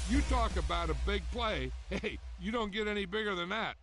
You talk about a big play. Hey, you don't get any bigger than that.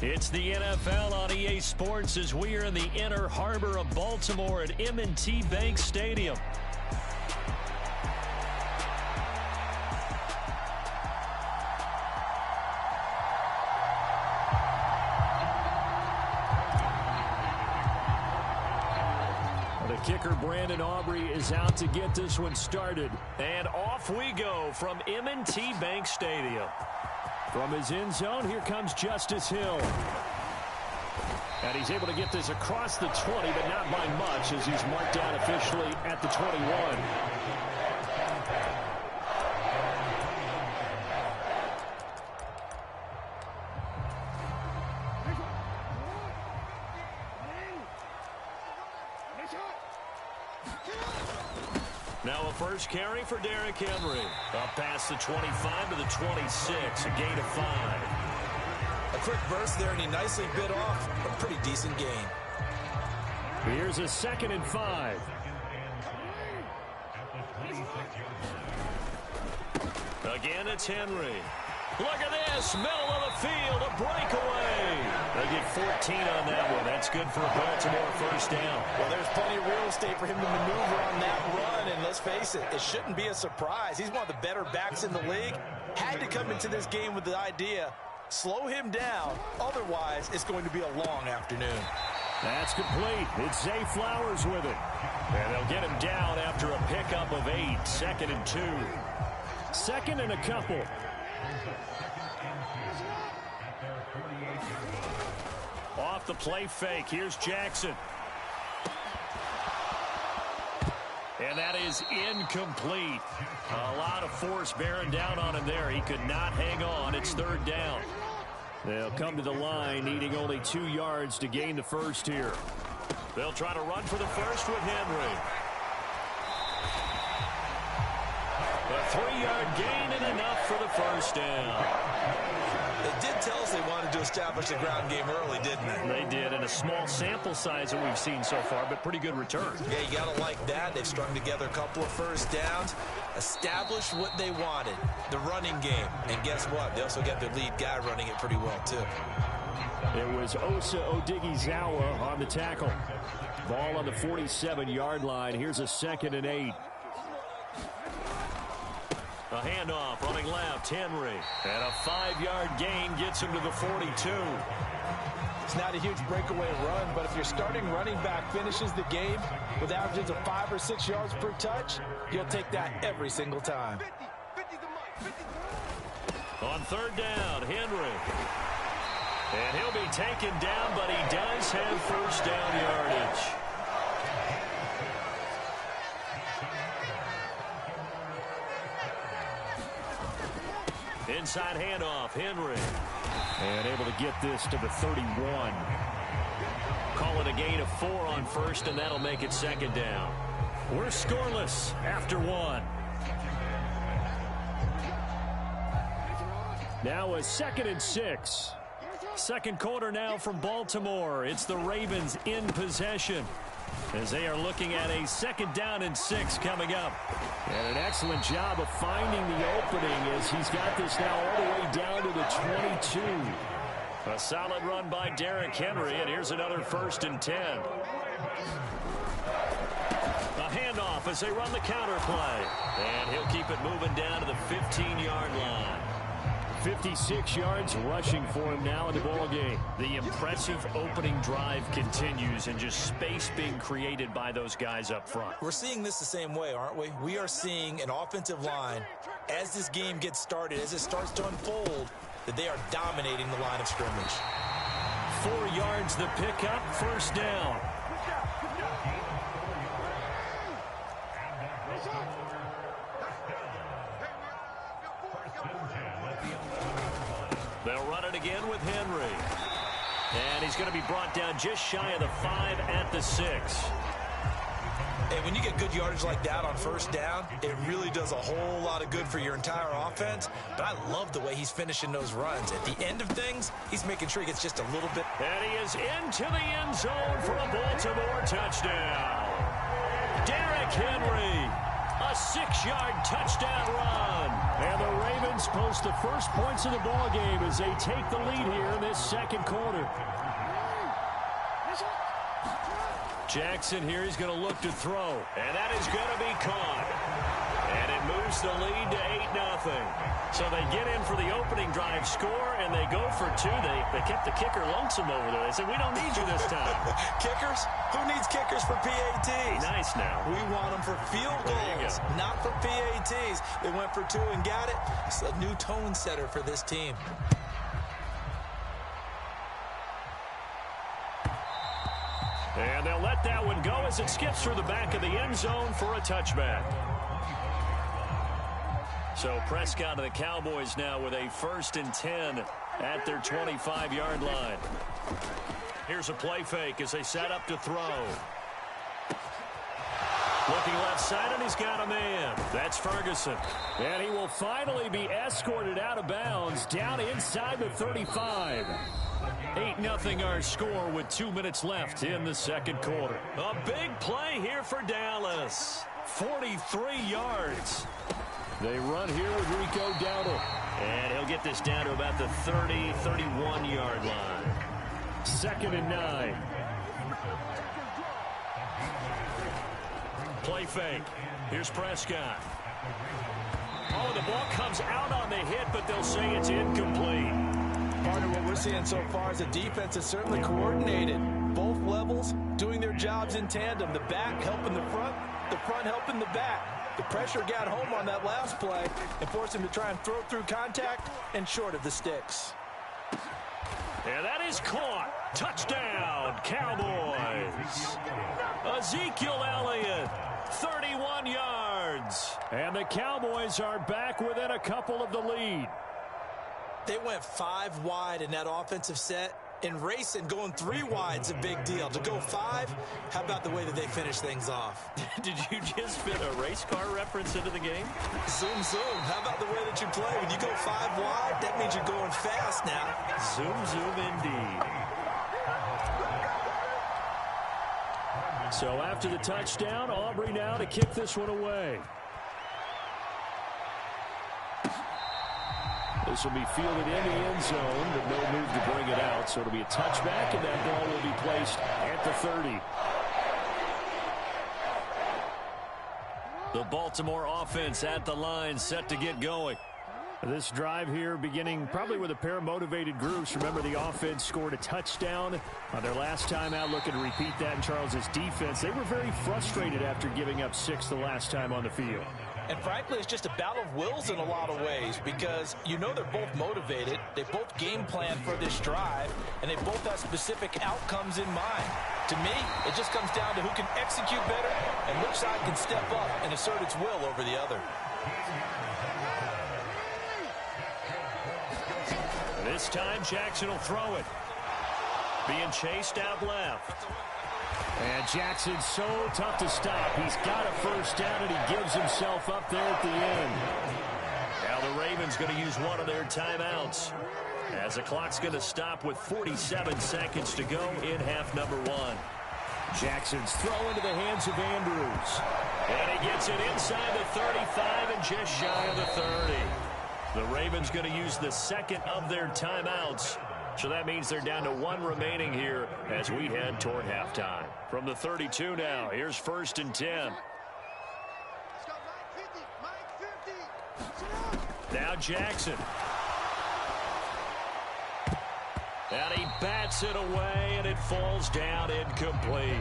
It's the NFL on EA Sports as we are in the inner harbor of Baltimore at M&T Bank Stadium. The kicker, Brandon Aubrey, is out to get this one started. And off we go from M&T Bank Stadium. From his end zone, here comes Justice Hill. And he's able to get this across the 20, but not by much as he's marked down officially at the 21. Now a first carry for Derrick Henry. Up past the 25 to the 26, a gain of 5. A quick burst there, and he nicely bit off a pretty decent gain. Here's a 2nd and 5. Again, it's Henry. Look at this, middle of the field, a breakaway. They get 14 on that one. That's good for a Baltimore first down. Well, there's plenty of real estate for him to maneuver on that run, and let's face it, it shouldn't be a surprise. He's one of the better backs in the league. Had to come into this game with the idea, slow him down, otherwise it's going to be a long afternoon. That's complete. It's Zay Flowers with it. And they'll get him down after a pickup of 8, 2nd and 2. 2nd and a couple. Off the play fake, here's Jackson. And that is incomplete. A lot of force bearing down on him there. He could not hang on. It's 3rd down. They'll come to the line needing only 2 yards to gain the first here. They'll try to run for the first with Henry. A 3-yard gain and enough for the first down. They did tell us they wanted to establish the ground game early, didn't they? They did, and a small sample size that we've seen so far, but pretty good return. Yeah, you got to like that. They've strung together a couple of first downs, established what they wanted, the running game. And guess what? They also got their lead guy running it pretty well, too. It was Osa Odighizuwa on the tackle. Ball on the 47-yard line. Here's a 2nd and 8. A handoff, running left, Henry. And a 5-yard gain gets him to the 42. It's not a huge breakaway run, but if your starting running back finishes the game with averages of 5 or 6 yards per touch, you'll take that every single time. On 3rd down, Henry. And he'll be taken down, but he does have first down yardage. Inside handoff, Henry. And able to get this to the 31. Call it a gain of 4 on first, and that'll make it second down. We're scoreless after 1. Now a 2nd and 6. Second quarter now from Baltimore. It's the Ravens in possession as they are looking at a 2nd down and 6 coming up. And an excellent job of finding the opening as he's got this now all the way down to the 22. A solid run by Derrick Henry, and here's another 1st and 10. A handoff as they run the counter play. And he'll keep it moving down to the 15-yard line. 56 yards rushing for him now in the ballgame. The impressive opening drive continues, and just space being created by those guys up front. We're seeing this the same way, aren't we? We are seeing an offensive line, as this game gets started, as it starts to unfold, that they are dominating the line of scrimmage. 4 yards the pickup, first down. They'll run it again with Henry. And he's going to be brought down just shy of the 5 at the 6. And when you get good yardage like that on first down, it really does a whole lot of good for your entire offense. But I love the way he's finishing those runs. At the end of things, he's making sure he gets just a little bit. And he is into the end zone for a Baltimore touchdown. Derrick Henry, a 6-yard touchdown run. And the Ravens post the first points of the ballgame as they take the lead here in this second quarter. Jackson here is going to look to throw. And that is going to be caught. And it moves the lead to 8-0. So they get in for the opening drive score, and they go for 2. They kept the kicker lonesome over there. They said, we don't need you this time. Kickers? Who needs kickers for PATs? Nice now. We want them for field goals, not for PATs. They went for 2 and got it. It's a new tone setter for this team. And they'll let that one go as it skips through the back of the end zone for a touchback. So Prescott and the Cowboys now with a 1st and 10 at their 25-yard line. Here's a play fake as they set up to throw. Looking left side, and he's got a man. That's Ferguson. And he will finally be escorted out of bounds down inside the 35. 8-0 our score with 2 minutes left in the second quarter. A big play here for Dallas. 43 yards. They run here with Rico Dowdle. And he'll get this down to about the 30, 31-yard line. 2nd and 9. Play fake. Here's Prescott. Oh, the ball comes out on the hit, but they'll say it's incomplete. Part of what we're seeing so far is the defense is certainly coordinated. Both levels doing their jobs in tandem. The back helping the front helping the back. The pressure got home on that last play and forced him to try and throw through contact and short of the sticks. And that is caught. Touchdown, Cowboys. Ezekiel Elliott, 31 yards. And the Cowboys are back within a couple of the lead. They went 5 wide in that offensive set. And racing, going 3 wide is a big deal. To go 5, how about the way that they finish things off? Did you just fit a race car reference into the game? Zoom, zoom. How about the way that you play? When you go 5 wide, that means you're going fast now. Zoom, zoom indeed. So after the touchdown, Aubrey now to kick this one away. This will be fielded in the end zone, but no move to bring it out. So it'll be a touchback, and that ball will be placed at the 30. The Baltimore offense at the line, set to get going. This drive here beginning probably with a pair of motivated groups. Remember, the offense scored a touchdown on their last time out. Looking to repeat that in Charles's defense. They were very frustrated after giving up 6 the last time on the field. And frankly, it's just a battle of wills in a lot of ways because you know they're both motivated. They both game plan for this drive, and they both have specific outcomes in mind. To me, it just comes down to who can execute better and which side can step up and assert its will over the other. This time, Jackson will throw it. Being chased out left. And Jackson's so tough to stop. He's got a first down, and he gives himself up there at the end. Now the Ravens going to use one of their timeouts, as the clock's going to stop with 47 seconds to go in half number one. Jackson's throw into the hands of Andrews. And he gets it inside the 35 and just shy of the 30. The Ravens going to use the second of their timeouts. So that means they're down to one remaining here as we head toward halftime. From the 32 now, here's 1st and 10. Now Jackson. And he bats it away, and it falls down incomplete.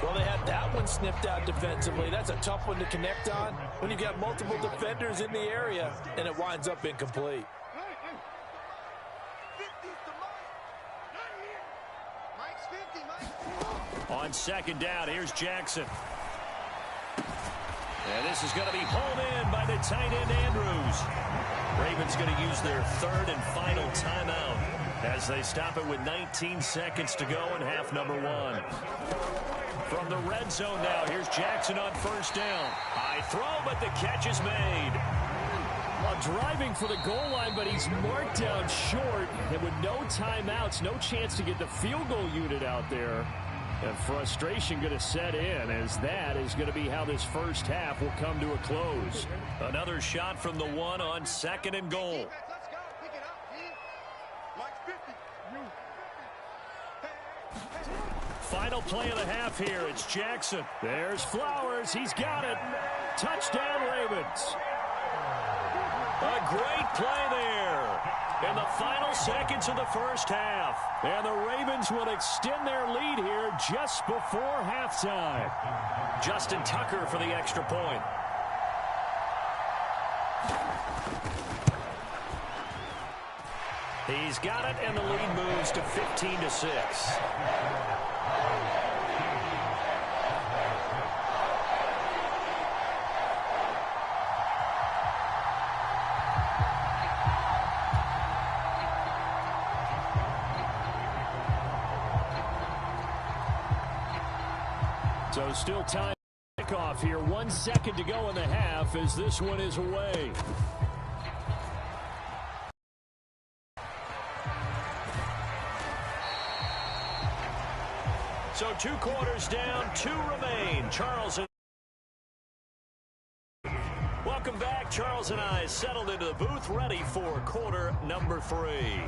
Well, they had that one sniffed out defensively. That's a tough one to connect on when you've got multiple defenders in the area, and it winds up incomplete. On 2nd down, here's Jackson. And this is going to be hauled in by the tight end, Andrews. Ravens going to use their 3rd and final timeout as they stop it with 19 seconds to go in half number one. From the red zone now, here's Jackson on 1st down. High throw, but the catch is made. Well, driving for the goal line, but he's marked down short. And with no timeouts, no chance to get the field goal unit out there. And frustration going to set in, as that is going to be how this first half will come to a close. Another shot from the one on 2nd and goal. Final play of the half here. It's Jackson. There's Flowers. He's got it. Touchdown, Ravens. A great play there in the final seconds of the first half. And the Ravens will extend their lead here just before halftime. Justin Tucker for the extra point. He's got it, and the lead moves to 15-6. So still time to kick off here. 1 second to go in the half as this one is away. So 2 quarters down, 2 remain. Charles and welcome back. Charles and I settled into the booth, ready for quarter number 3.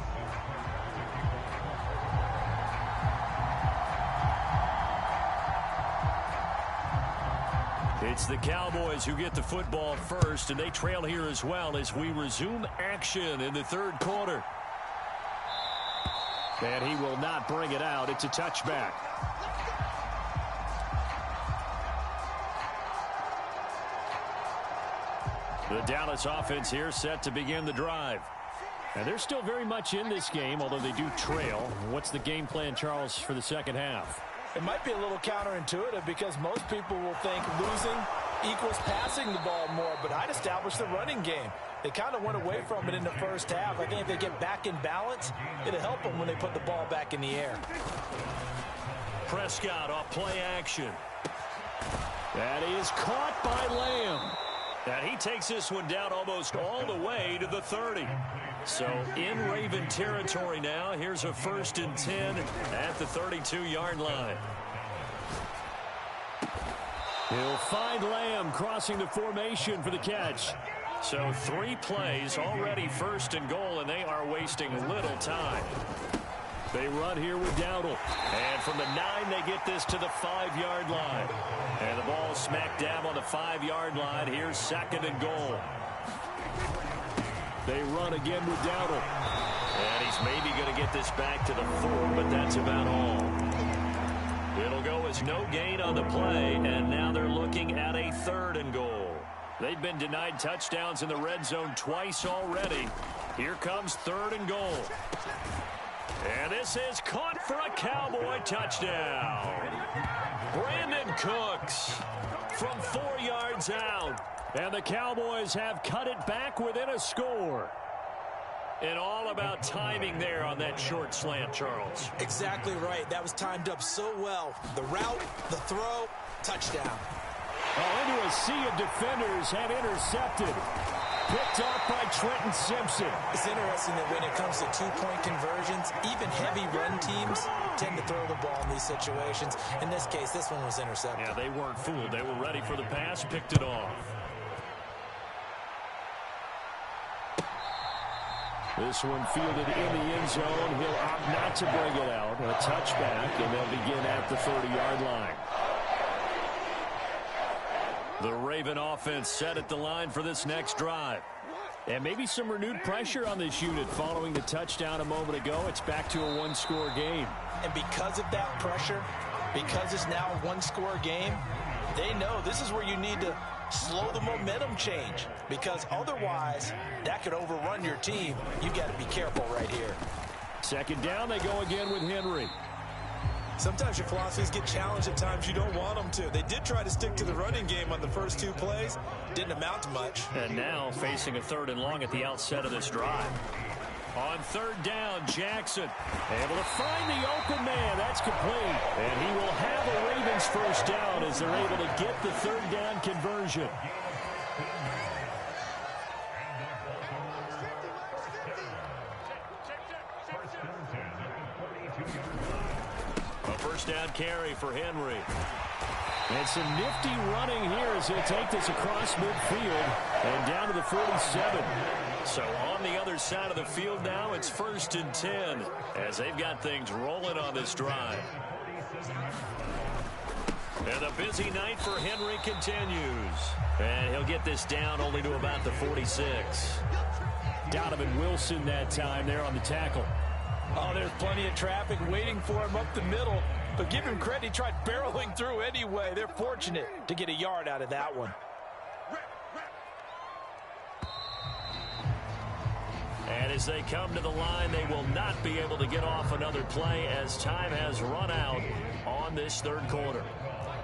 It's the Cowboys who get the football first, and they trail here as well as we resume action in the 3rd quarter. And he will not bring it out. It's a touchback. The Dallas offense here set to begin the drive. And they're still very much in this game, although they do trail. What's the game plan, Charles, for the second half? It might be a little counterintuitive because most people will think losing equals passing the ball more, but I'd establish the running game. They kind of went away from it in the first half. I think if they get back in balance, it'll help them when they put the ball back in the air. Prescott off play action. That is caught by Lamb. And he takes this one down almost all the way to the 30. So in Raven territory now. Here's a 1st and 10 at the 32-yard line. He'll find Lamb crossing the formation for the catch. So 3 plays already 1st and goal, and they are wasting little time. They run here with Dowdle. And from the 9, they get this to the 5-yard line. And the ball smack dab on the 5-yard line. Here's 2nd and goal. They run again with Dowdle. And he's maybe going to get this back to the 4, but that's about all. It'll go as no gain on the play, and now they're looking at a 3rd and goal. They've been denied touchdowns in the red zone twice already. Here comes 3rd and goal. And this is caught for a Cowboy touchdown. Brandon Cooks from 4 yards out. And the Cowboys have cut it back within a score. And all about timing there on that short slant, Charles. Exactly right. That was timed up so well. The route, the throw, touchdown. Oh, into a sea of defenders and intercepted. Picked off by Trenton Simpson. It's interesting that when it comes to two-point conversions, even heavy run teams tend to throw the ball in these situations. In this case, this one was intercepted. Yeah, they weren't fooled. They were ready for the pass, picked it off. This one fielded in the end zone. He'll opt not to bring it out. A touchback, and they'll begin at the 30-yard line. The Raven offense set at the line for this next drive. And maybe some renewed pressure on this unit following the touchdown a moment ago. It's back to a one-score game. And because of that pressure, because it's now a one-score game, they know this is where you need to slow the momentum change, because otherwise that could overrun your team. You got to be careful right here. 2nd down, they go again with Henry. Sometimes your philosophies get challenged at times you don't want them to. They did try to stick to the running game on the first 2 plays. Didn't amount to much. And now facing a 3rd and long at the outset of this drive. On 3rd down, Jackson able to find the open man. That's complete. And he will have a Ravens first down as they're able to get the 3rd down conversion. A first down carry for Henry. And some nifty running here as he'll take this across midfield and down to the 47. So on the other side of the field now, it's 1st and 10 as they've got things rolling on this drive. And the busy night for Henry continues. And he'll get this down only to about the 46. Donovan Wilson that time there on the tackle. Oh, there's plenty of traffic waiting for him up the middle. But give him credit, he tried barreling through anyway. They're fortunate to get a yard out of that one. And as they come to the line, they will not be able to get off another play as time has run out on this 3rd quarter.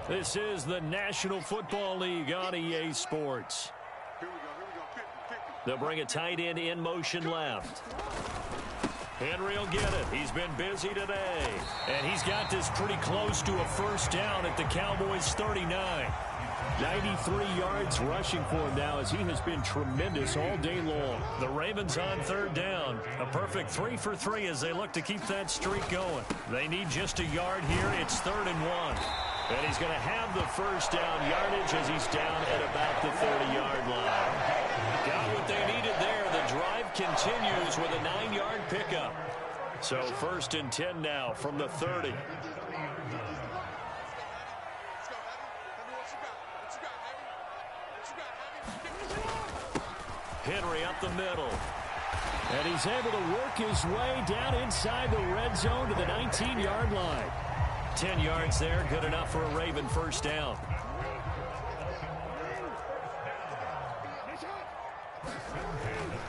This is the National Football League on EA Sports. They'll bring a tight end in motion left. Henry will get it. He's been busy today. And he's got this pretty close to a first down at the Cowboys' 39. 93 yards rushing for him now as he has been tremendous all day long. The Ravens on 3rd down. A perfect 3 for 3 as they look to keep that streak going. They need just a yard here. It's 3rd and 1. And he's going to have the first down yardage as he's down at about the 30-yard line. Got what they needed there. The drive continues with a 9-yard pickup. So 1st and 10 now from the 30. Henry up the middle. And he's able to work his way down inside the red zone to the 19-yard line. 10 yards there, good enough for a Raven first down.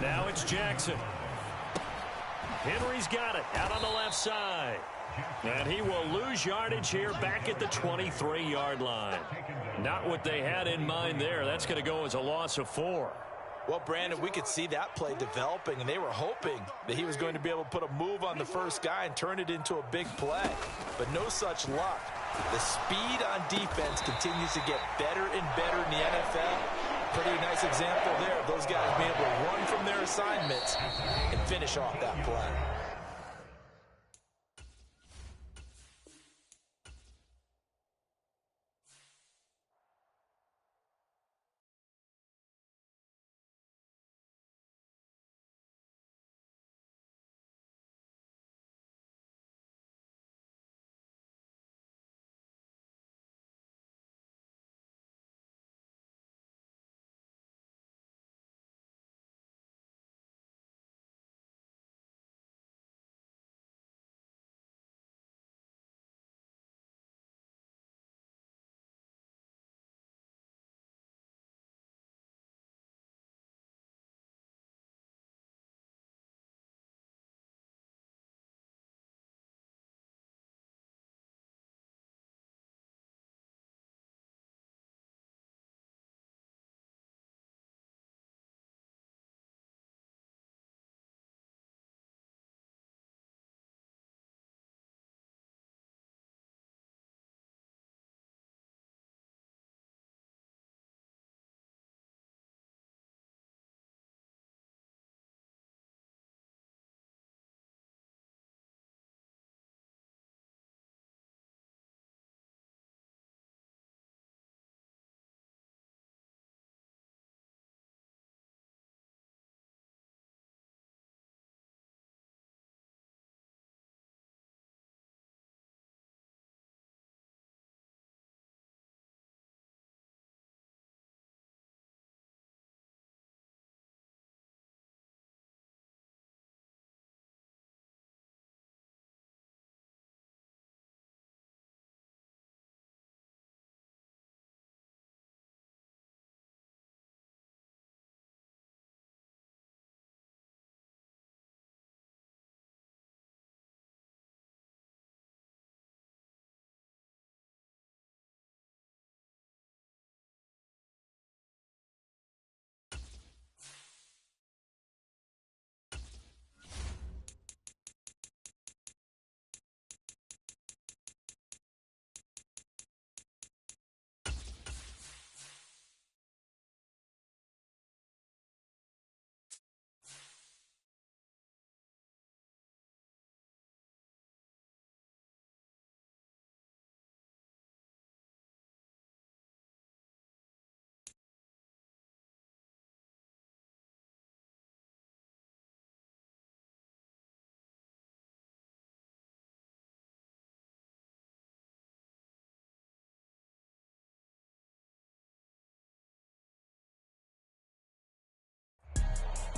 Now it's Jackson. Henry's got it out on the left side. And he will lose yardage here back at the 23-yard line. Not what they had in mind there. That's going to go as a loss of 4. Well, Brandon, we could see that play developing, and they were hoping that he was going to be able to put a move on the first guy and turn it into a big play. But no such luck. The speed on defense continues to get better and better in the NFL. Pretty nice example there of those guys being able to run from their assignments and finish off that play.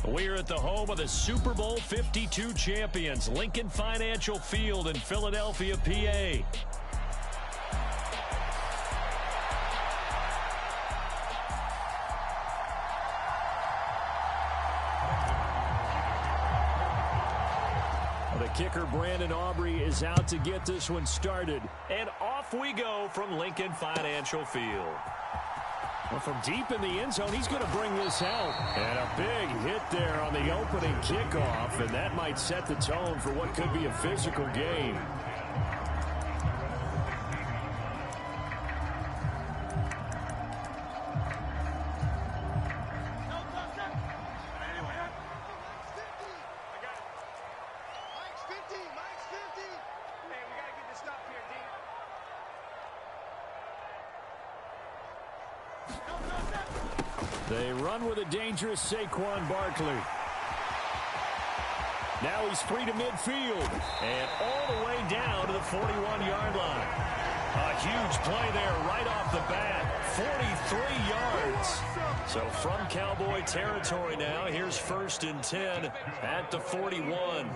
We're at the home of the Super Bowl 52 champions, Lincoln Financial Field in Philadelphia, PA. The kicker, Brandon Aubrey, is out to get this one started. And off we go from Lincoln Financial Field. Well, from deep in the end zone, he's going to bring this out. And a big hit there on the opening kickoff, and that might set the tone for what could be a physical game. They run with a dangerous Saquon Barkley. Now he's free to midfield. And all the way down to the 41-yard line. A huge play there right off the bat. 43 yards. So from Cowboy territory now, here's 1st and 10 at the 41.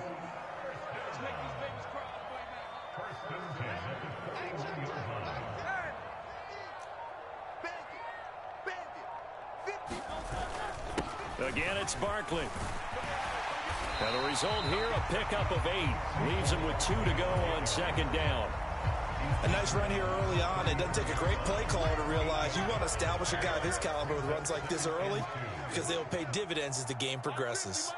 Again, it's Barkley. Now the result here, a pickup of 8. Leaves him with 2 to go on 2nd down. A nice run here early on. It doesn't take a great play caller to realize you want to establish a guy of his caliber with runs like this early because they'll pay dividends as the game progresses.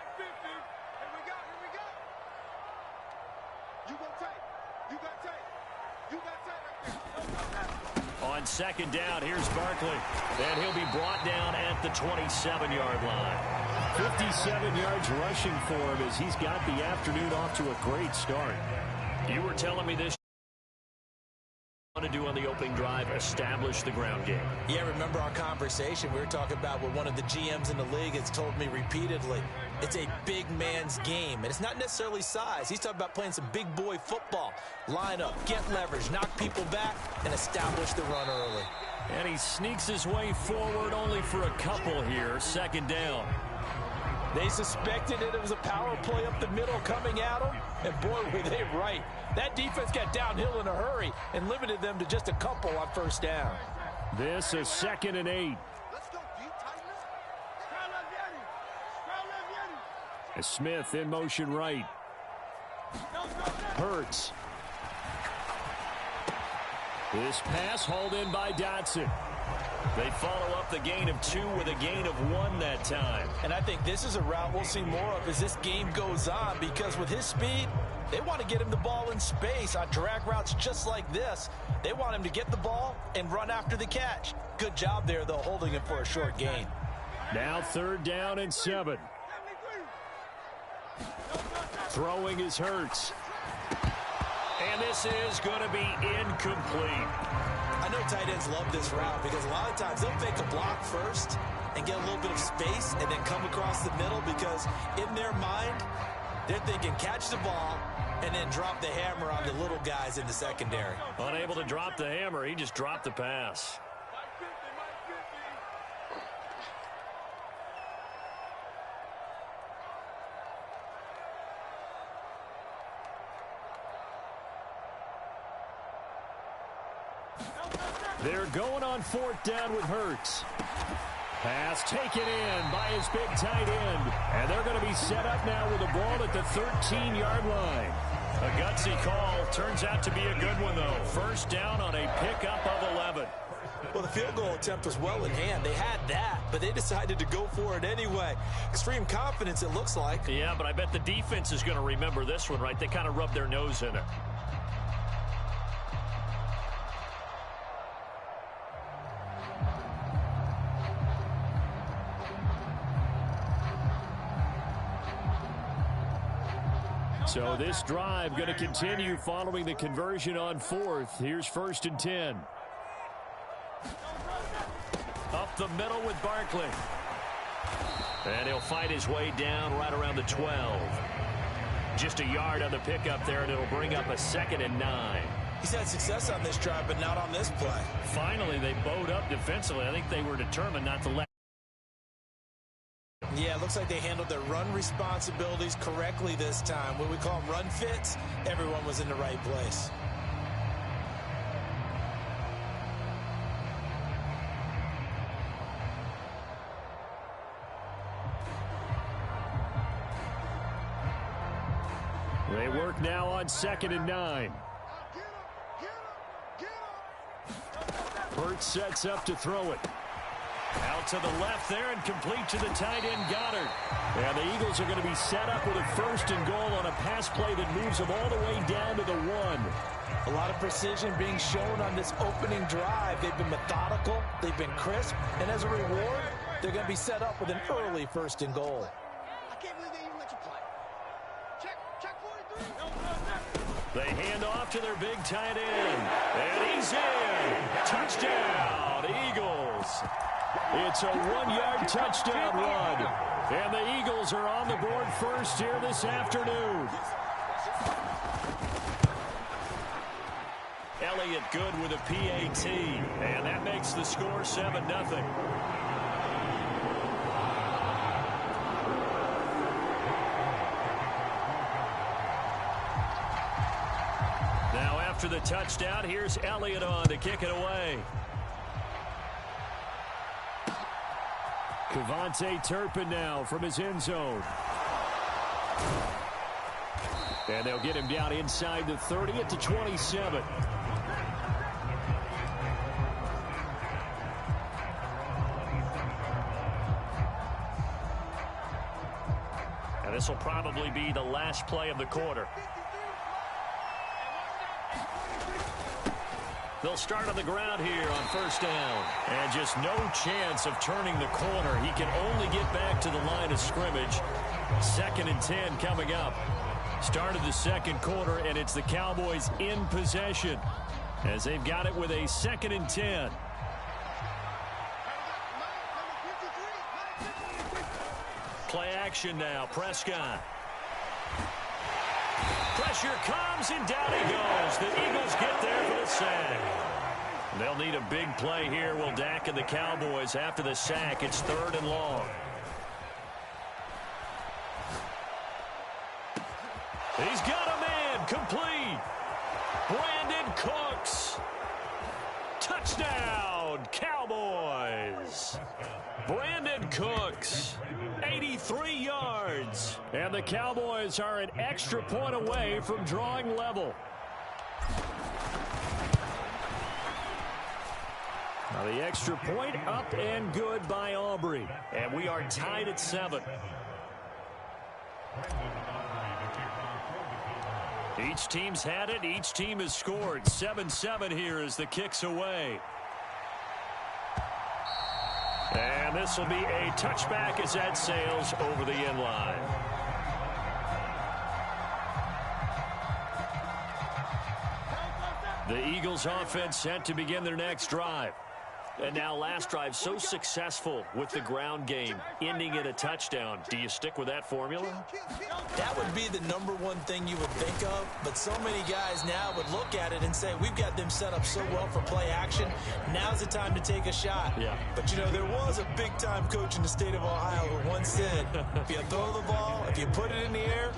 On 2nd down, here's Barkley. And he'll be brought down at the 27-yard line. 57 yards rushing for him as he's got the afternoon off to a great start. You were telling me this want to do on the opening drive, establish the ground game. Yeah, remember our conversation. We were talking about what one of the GMs in the league has told me repeatedly. It's a big man's game, and it's not necessarily size. He's talking about playing some big boy football. Line up, get leverage, knock people back, and establish the run early. And he sneaks his way forward only for a couple here. 2nd down. They suspected it was a power play up the middle coming at them, and boy, were they right. That defense got downhill in a hurry and limited them to just a couple on 1st down. This is 2nd and 8. As Smith in motion right. Hurts. This pass hauled in by Dotson. They follow up the gain of 2 with a gain of 1 that time. And I think this is a route we'll see more of as this game goes on, because with his speed, they want to get him the ball in space on drag routes just like this. They want him to get the ball and run after the catch. Good job there, though, holding him for a short gain. Now 3rd down and 7. Throwing is Hurts. And this is going to be incomplete. I know tight ends love this route because a lot of times they'll fake a block first and get a little bit of space and then come across the middle, because in their mind, they're thinking catch the ball and then drop the hammer on the little guys in the secondary. Unable to drop the hammer, he just dropped the pass. They're going on 4th down with Hurts. Pass taken in by his big tight end. And they're going to be set up now with the ball at the 13-yard line. A gutsy call. Turns out to be a good one, though. 1st down on a pickup of 11. Well, the field goal attempt was well in hand. They had that, but they decided to go for it anyway. Extreme confidence, it looks like. Yeah, but I bet the defense is going to remember this one, right? They kind of rubbed their nose in it. So this drive going to continue following the conversion on 4th. Here's 1st and 10. Up the middle with Barkley. And he'll fight his way down right around the 12. Just a yard on the pickup there, and it'll bring up a 2nd and 9. He's had success on this drive, but not on this play. Finally, they bowed up defensively. I think they were determined not to let. Yeah, it looks like they handled their run responsibilities correctly this time. What we call run fits, everyone was in the right place. They work now on 2nd and 9. Hurts sets up to throw it. Out to the left there and complete to the tight end Goddard. And the Eagles are going to be set up with a 1st and goal on a pass play that moves them all the way down to the 1. A lot of precision being shown on this opening drive. They've been methodical, they've been crisp, and as a reward, they're going to be set up with an early 1st and goal. They hand off to their big tight end. And he's in. Touchdown, Eagles. It's a 1-yard touchdown run. And the Eagles are on the board first here this afternoon. Elliott good with a PAT. And that makes the score 7-0. After the touchdown, here's Elliott on to kick it away. Kevontae Turpin now from his end zone. And they'll get him down inside the 30 at the 27. And this will probably be the last play of the quarter. They'll start on the ground here on 1st down. And just no chance of turning the corner. He can only get back to the line of scrimmage. 2nd and 10 coming up. Start of the 2nd quarter, and it's the Cowboys in possession as they've got it with a 2nd and 10. Play action now. Prescott. Pressure comes, and down he goes. The Eagles get there for the sack. They'll need a big play here, will Dak and the Cowboys. After the sack, it's 3rd and long. He's got a man, complete. Brandon Cooks. Touchdown, Cowboys. Brandon Cooks, 83 yards. And the Cowboys are an extra point away from drawing level. Now the extra point up and good by Aubrey. And we are tied at 7. Each team's had it. Each team has scored. 7-7 here as the kick's away. And this will be a touchback as that sails over the end line. The Eagles offense set to begin their next drive. And now last drive so successful with the ground game, ending in a touchdown. Do you stick with that formula? That would be the #1 thing you would think of, but so many guys now would look at it and say, we've got them set up so well for play action. Now's the time to take a shot. Yeah. But, you know, there was a big-time coach in the state of Ohio who once said, if you throw the ball, if you put it in the air,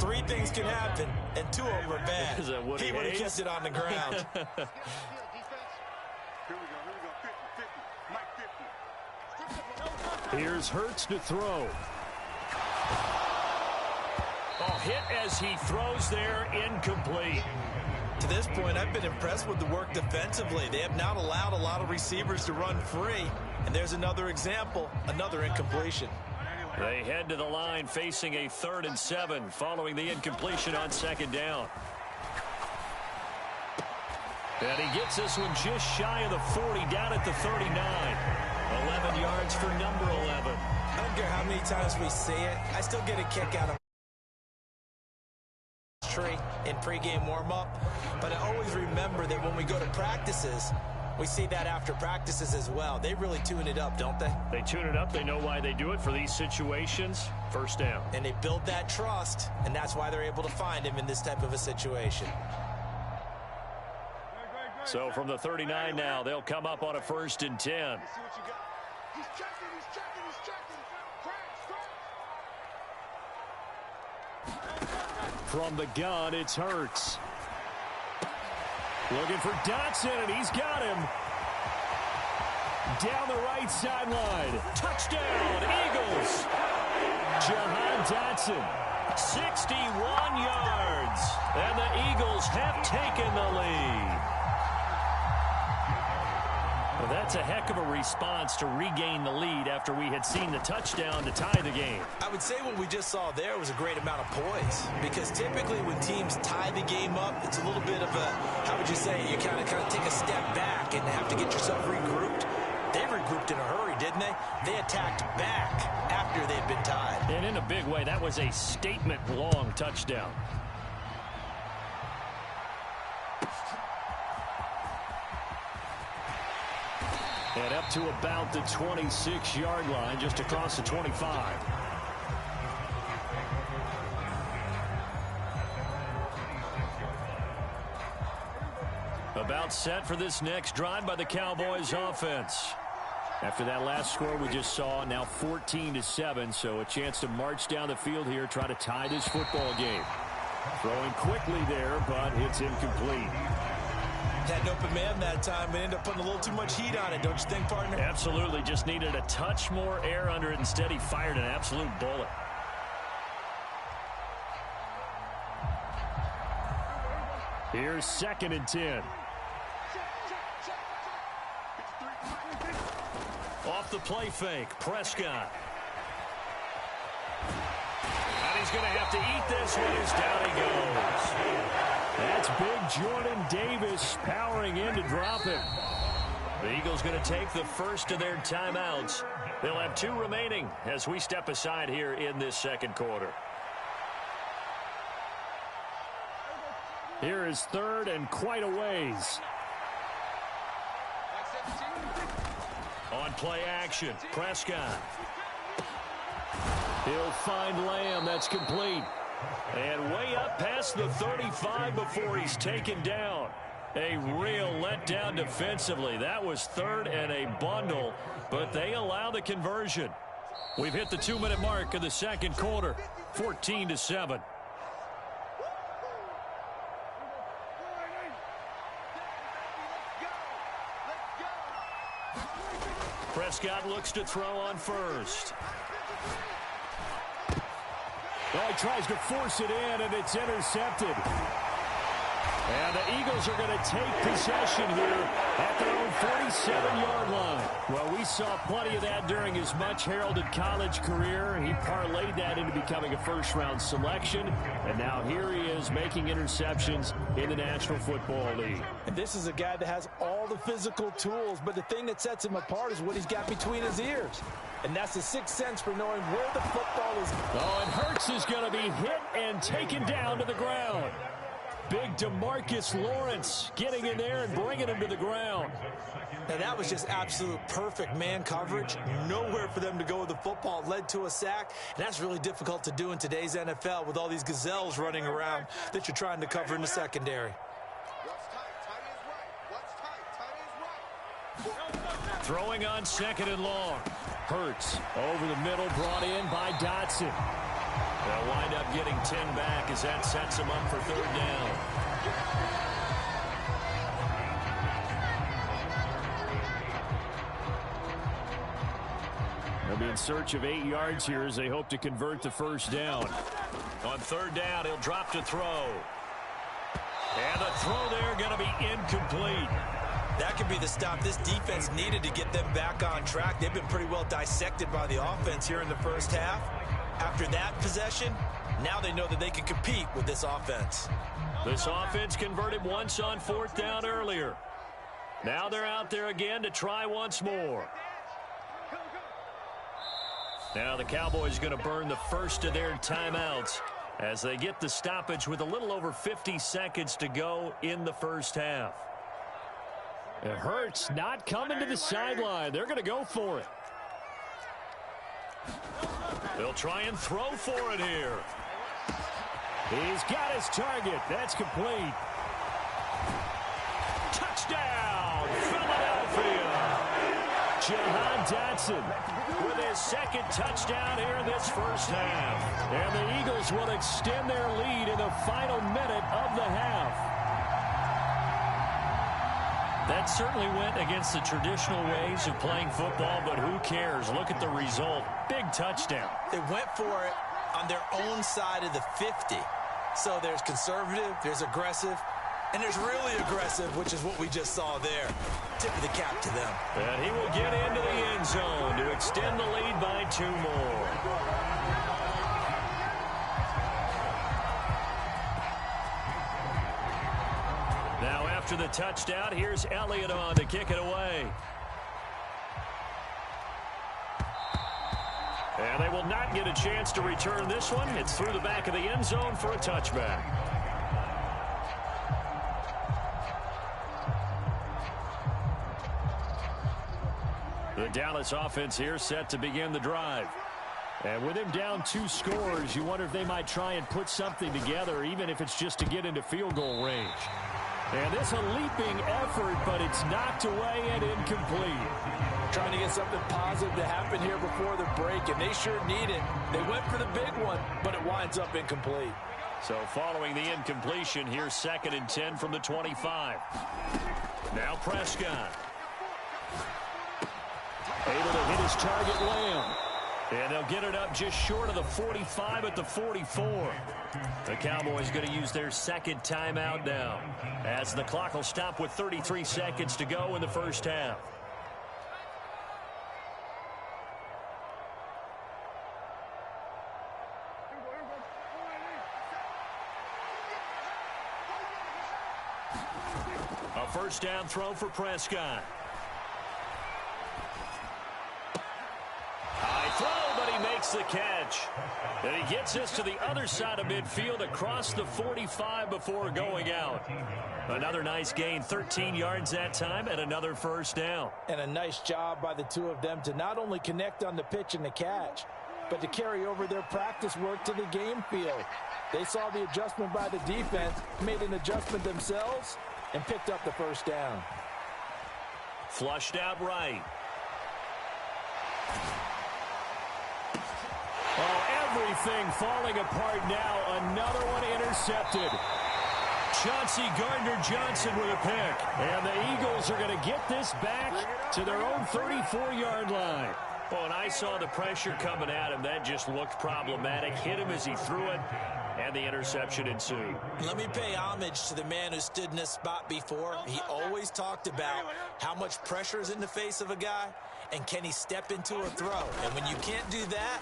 3 things can happen, and 2 of them are bad. He would have kept it on the ground. Here's Hurts to throw. Oh, hit as he throws there, incomplete. To this point, I've been impressed with the work defensively. They have not allowed a lot of receivers to run free. And there's another example, another incompletion. They head to the line facing a 3rd and 7 following the incompletion on 2nd down. And he gets this one just shy of the 40, down at the 39. 11 yards for number 11. I don't care how many times we see it. I still get a kick out of tree in pregame warm-up. But I always remember that when we go to practices, we see that after practices as well. They really tune it up, don't they? They tune it up. They know why they do it for these situations. 1st down. And they build that trust, and that's why they're able to find him in this type of a situation. So from the 39 now, they'll come up on a 1st and 10. From the gun, it's Hurts. Looking for Dotson, and he's got him. Down the right sideline. Touchdown, Eagles. Jahan Dotson, 61 yards. And the Eagles have taken the lead. Well, that's a heck of a response to regain the lead after we had seen the touchdown to tie the game. I would say what we just saw there was a great amount of poise, because typically when teams tie the game up, it's a little bit of a, how would you say, you kind of take a step back and have to get yourself regrouped. They regrouped in a hurry, didn't they? They attacked back after they'd been tied. And in a big way, that was a statement-long touchdown. And up to about the 26-yard line, just across the 25. About set for this next drive by the Cowboys offense. After that last score we just saw, now 14-7, so a chance to march down the field here, try to tie this football game. Throwing quickly there, but it's incomplete. Had an open man that time, but ended up putting a little too much heat on it, don't you think, partner? Absolutely, just needed a touch more air under it. Instead, he fired an absolute bullet. Here's 2nd and 10. Off the play fake, Prescott. And he's going to have to eat this one as down he goes. That's big Jordan Davis powering in to drop it. The Eagles going to take the first of their timeouts. They'll have 2 remaining as we step aside here in this second quarter. Here is 3rd and quite a ways. On play action, Prescott. He'll find Lamb. That's complete. And way up past the 35 before he's taken down. A real letdown defensively. That was 3rd and a bundle, but they allow the conversion. We've hit the 2-minute mark of the second quarter, 14-7. Prescott looks to throw on first. Well, he tries to force it in, and it's intercepted. And the Eagles are going to take possession here at their own 47-yard line. Well, we saw plenty of that during his much-heralded college career. He parlayed that into becoming a first-round selection, and now here he is making interceptions in the National Football League. And this is a guy that has all the physical tools, but the thing that sets him apart is what he's got between his ears. And that's the 6th sense for knowing where the football is. Oh, and Hurts is going to be hit and taken down to the ground. Big DeMarcus Lawrence getting in there and bringing him to the ground. Now, that was just absolute perfect man coverage. Nowhere for them to go with the football. It led to a sack, and that's really difficult to do in today's NFL with all these gazelles running around that you're trying to cover in the secondary. Throwing on 2nd and long. Hurts over the middle, brought in by Dotson. They'll wind up getting 10 back as that sets them up for 3rd down. They'll be in search of 8 yards here as they hope to convert the first down. On 3rd down, he'll drop to throw. And the throw there going to be incomplete. That could be the stop this defense needed to get them back on track. They've been pretty well dissected by the offense here in the first half. After that possession, now they know that they can compete with this offense. This offense converted once on 4th down earlier. Now they're out there again to try once more. Now the Cowboys going to burn the first of their timeouts as they get the stoppage with a little over 50 seconds to go in the first half. It hurts not coming to the sideline. They're going to go for it. They'll try and throw for it here. He's got his target. That's complete. Touchdown, Philadelphia. Jahan Dotson with his second touchdown here in this first half. And the Eagles will extend their lead in the final minute of the half. That certainly went against the traditional ways of playing football, but who cares? Look at the result. Big touchdown. They went for it on their own side of the 50. So there's conservative, there's aggressive, and there's really aggressive, which is what we just saw there. Tip of the cap to them. And he will get into the end zone to extend the lead by 2 more. Now after the touchdown, here's Elliott on to kick it away. And they will not get a chance to return this one. It's through the back of the end zone for a touchback. The Dallas offense here set to begin the drive. And with him down 2 scores, you wonder if they might try and put something together, even if it's just to get into field goal range. And this a leaping effort, but it's knocked away and incomplete. Trying to get something positive to happen here before the break, and they sure need it. They went for the big one, but it winds up incomplete. So following the incompletion, here's 2nd and 10 from the 25. Now Prescott. Able to hit his target, Lamb. And they'll get it up just short of the 45 at the 44. The Cowboys going to use their 2nd timeout now, as the clock will stop with 33 seconds to go in the first half. A first down throw for Prescott. High throw, but he makes the catch. And he gets us to the other side of midfield across the 45 before going out. Another nice gain, 13 yards that time, and another first down. And a nice job by the 2 of them to not only connect on the pitch and the catch, but to carry over their practice work to the game field. They saw the adjustment by the defense, made an adjustment themselves, and picked up the first down. Flushed out right. Oh, everything falling apart now. Another one intercepted. Chauncey Gardner-Johnson with a pick. And the Eagles are going to get this back to their own 34-yard line. Oh, and I saw the pressure coming at him. That just looked problematic. Hit him as he threw it, and the interception ensued. Let me pay homage to the man who stood in this spot before. He always talked about how much pressure is in the face of a guy, and can he step into a throw. And when you can't do that,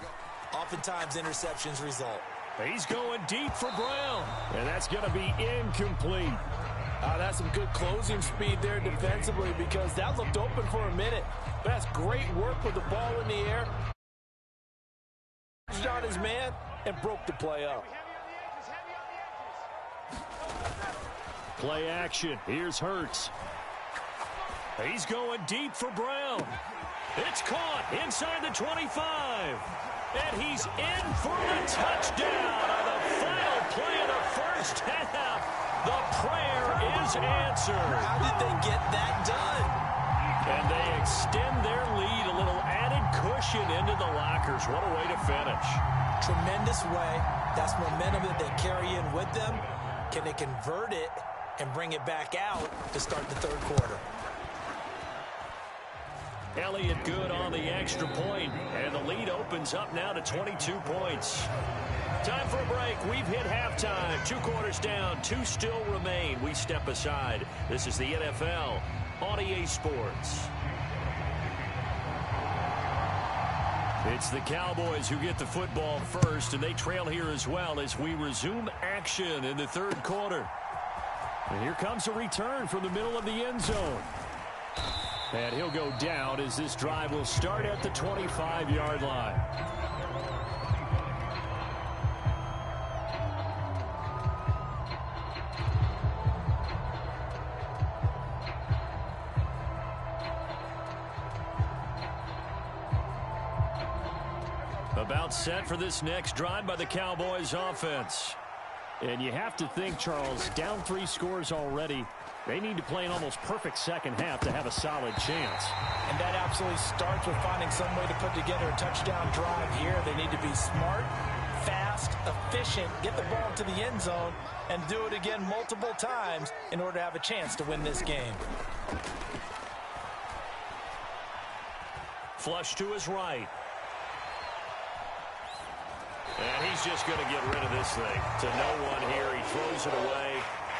oftentimes interceptions result. He's going deep for Brown, and that's going to be incomplete. That's some good closing speed there defensively, because that looked open for a minute. That's great work with the ball in the air. On his man and broke the play up. Play action. Here's Hurts. He's going deep for Brown. It's caught inside the 25. And he's in for the touchdown on the final play of the first half. The prayer is answered. How did they get that done? And they extend their lead, a little added cushion into the lockers. What a way to finish. Tremendous way. That's momentum that they carry in with them. Can they convert it and bring it back out to start the third quarter? Elliott good on the extra point, and the lead opens up now to 22 points. Time for a break. We've hit halftime. 2 quarters down, 2 still remain. We step aside. This is the NFL on EA Sports. It's the Cowboys who get the football first, and they trail here as well as we resume action in the third quarter. And here comes a return from the middle of the end zone. And he'll go down as this drive will start at the 25-yard line. About set for this next drive by the Cowboys offense. And you have to think, Charles, down 3 scores already. They need to play an almost perfect second half to have a solid chance. And that absolutely starts with finding some way to put together a touchdown drive here. They need to be smart, fast, efficient, get the ball to the end zone, and do it again multiple times in order to have a chance to win this game. Flush to his right. And he's just going to get rid of this thing to no one here. He throws it away,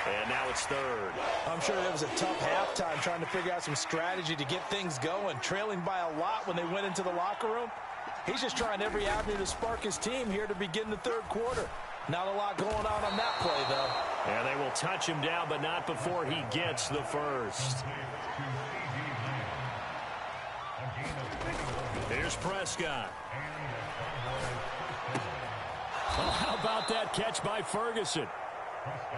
and now it's third. I'm sure it was a tough halftime trying to figure out some strategy to get things going, trailing by a lot when they went into the locker room. He's just trying every avenue to spark his team here to begin the third quarter. Not a lot going on that play, though. And they will touch him down, but not before he gets the first. Here's Prescott. Well, how about that catch by Ferguson?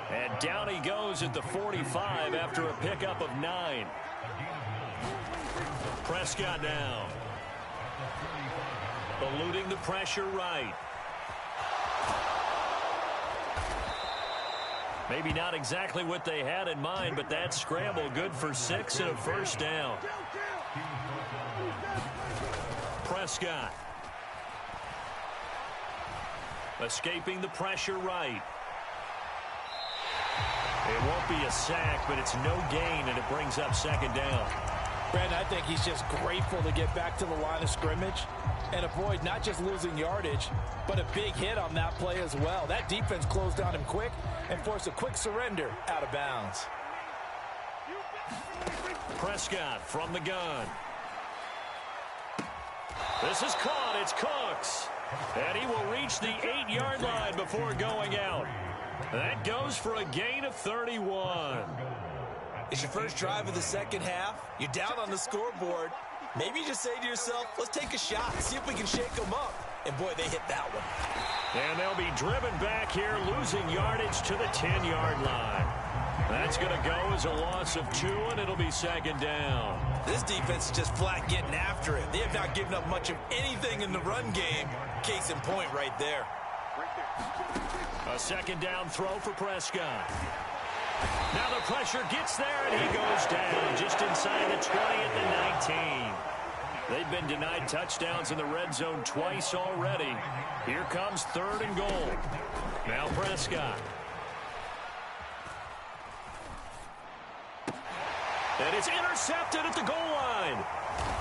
And down he goes at the 45 after a pickup of 9. Prescott now. Eluding the pressure right. Maybe not exactly what they had in mind, but that scramble good for 6 and a first down. Prescott. Escaping the pressure right. It won't be a sack, but it's no gain, and it brings up second down. Brandon, I think he's just grateful to get back to the line of scrimmage and avoid not just losing yardage, but a big hit on that play as well. That defense closed on him quick and forced a quick surrender out of bounds. Prescott from the gun. This is caught. It's Cooks. And he will reach the 8-yard line before going out. That goes for a gain of 31. It's your first drive of the second half. You're down on the scoreboard. Maybe you just say to yourself, let's take a shot, see if we can shake them up. And boy, they hit that one. And they'll be driven back here, losing yardage to the 10-yard line. That's going to go as a loss of 2, and it'll be second down. This defense is just flat getting after it. They have not given up much of anything in the run game. Case in point right there. A second down throw for Prescott. Now the pressure gets there, and he goes down just inside the 20 at the 19. They've been denied touchdowns in the red zone twice already. Here comes 3rd and goal. Now Prescott. And it's intercepted at the goal line.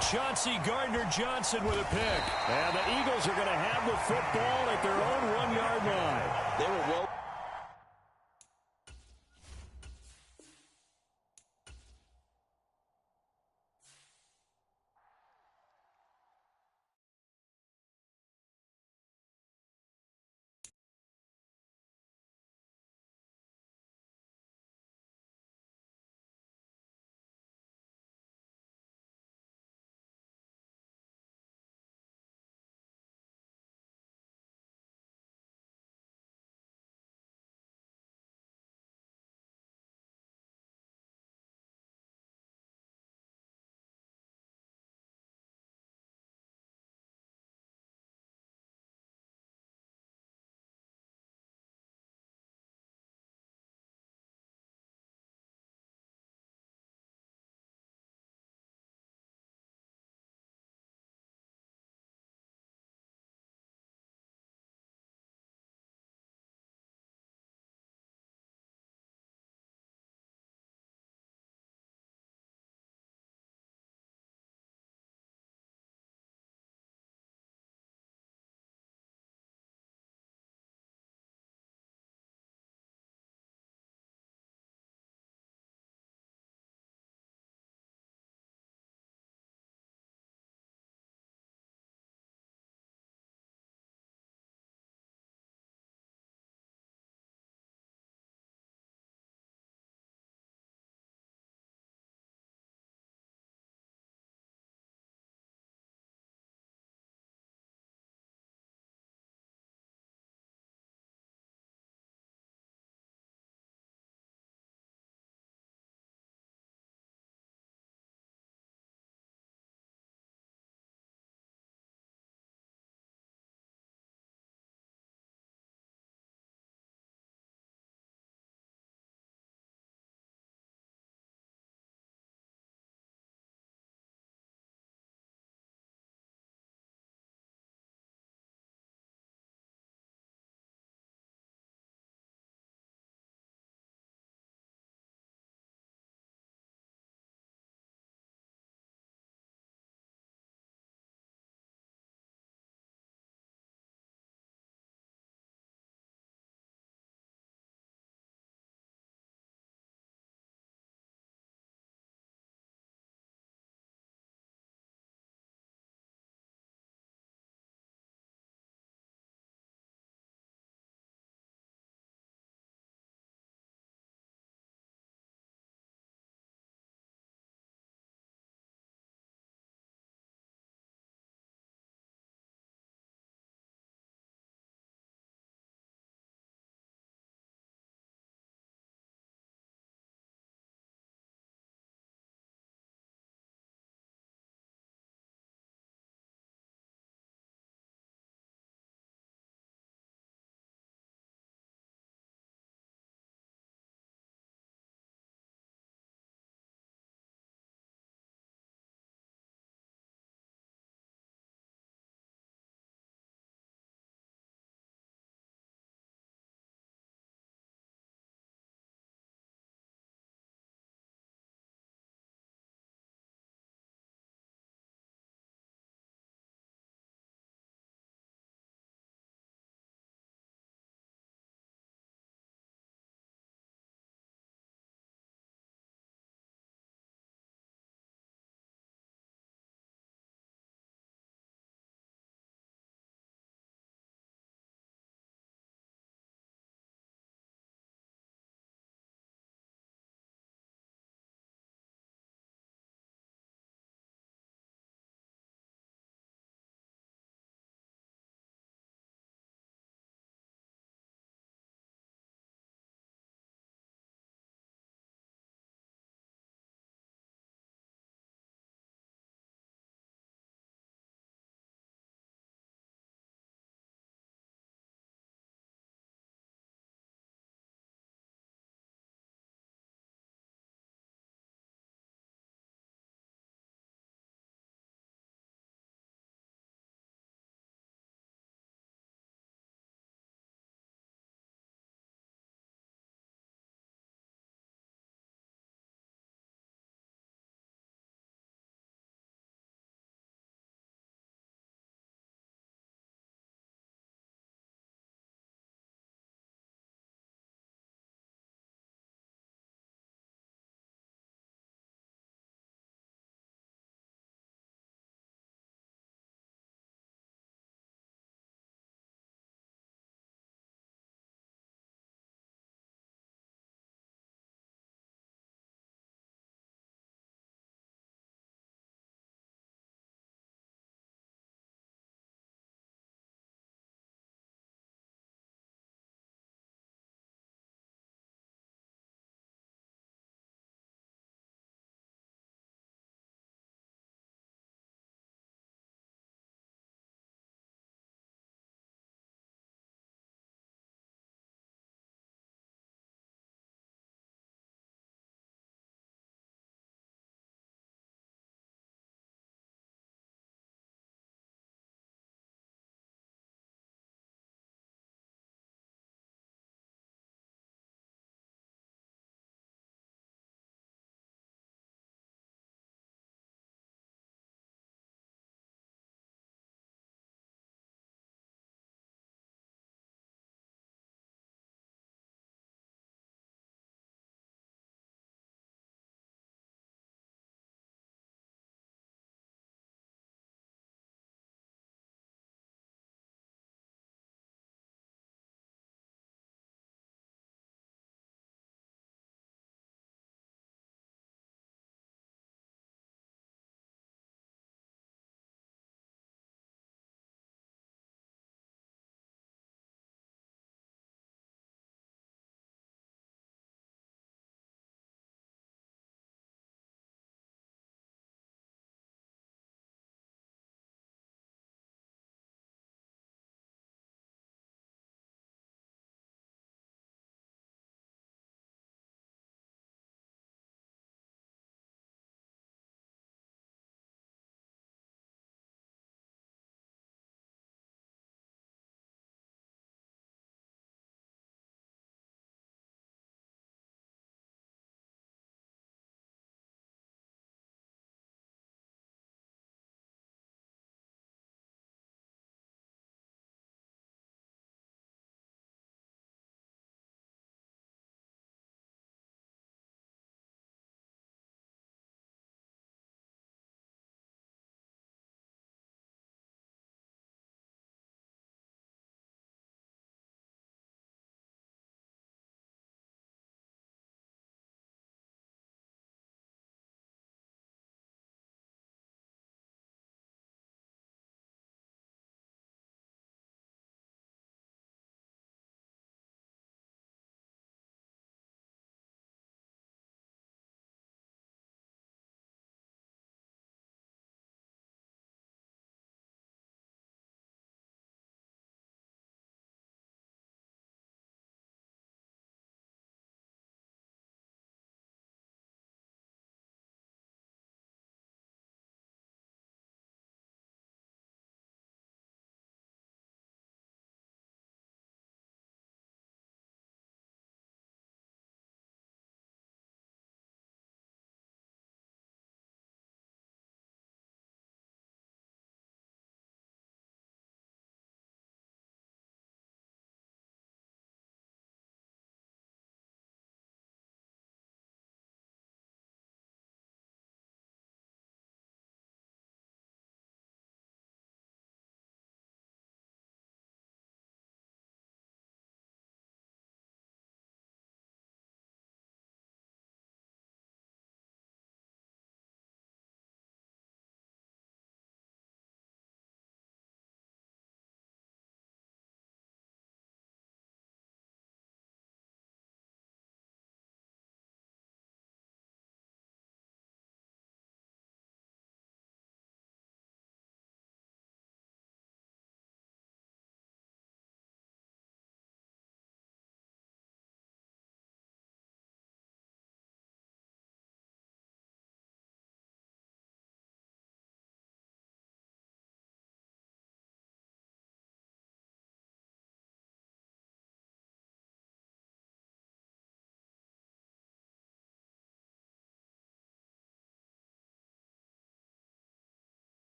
Chauncey Gardner-Johnson with a pick. And the Eagles are going to have the football at their own 1-yard line. They were well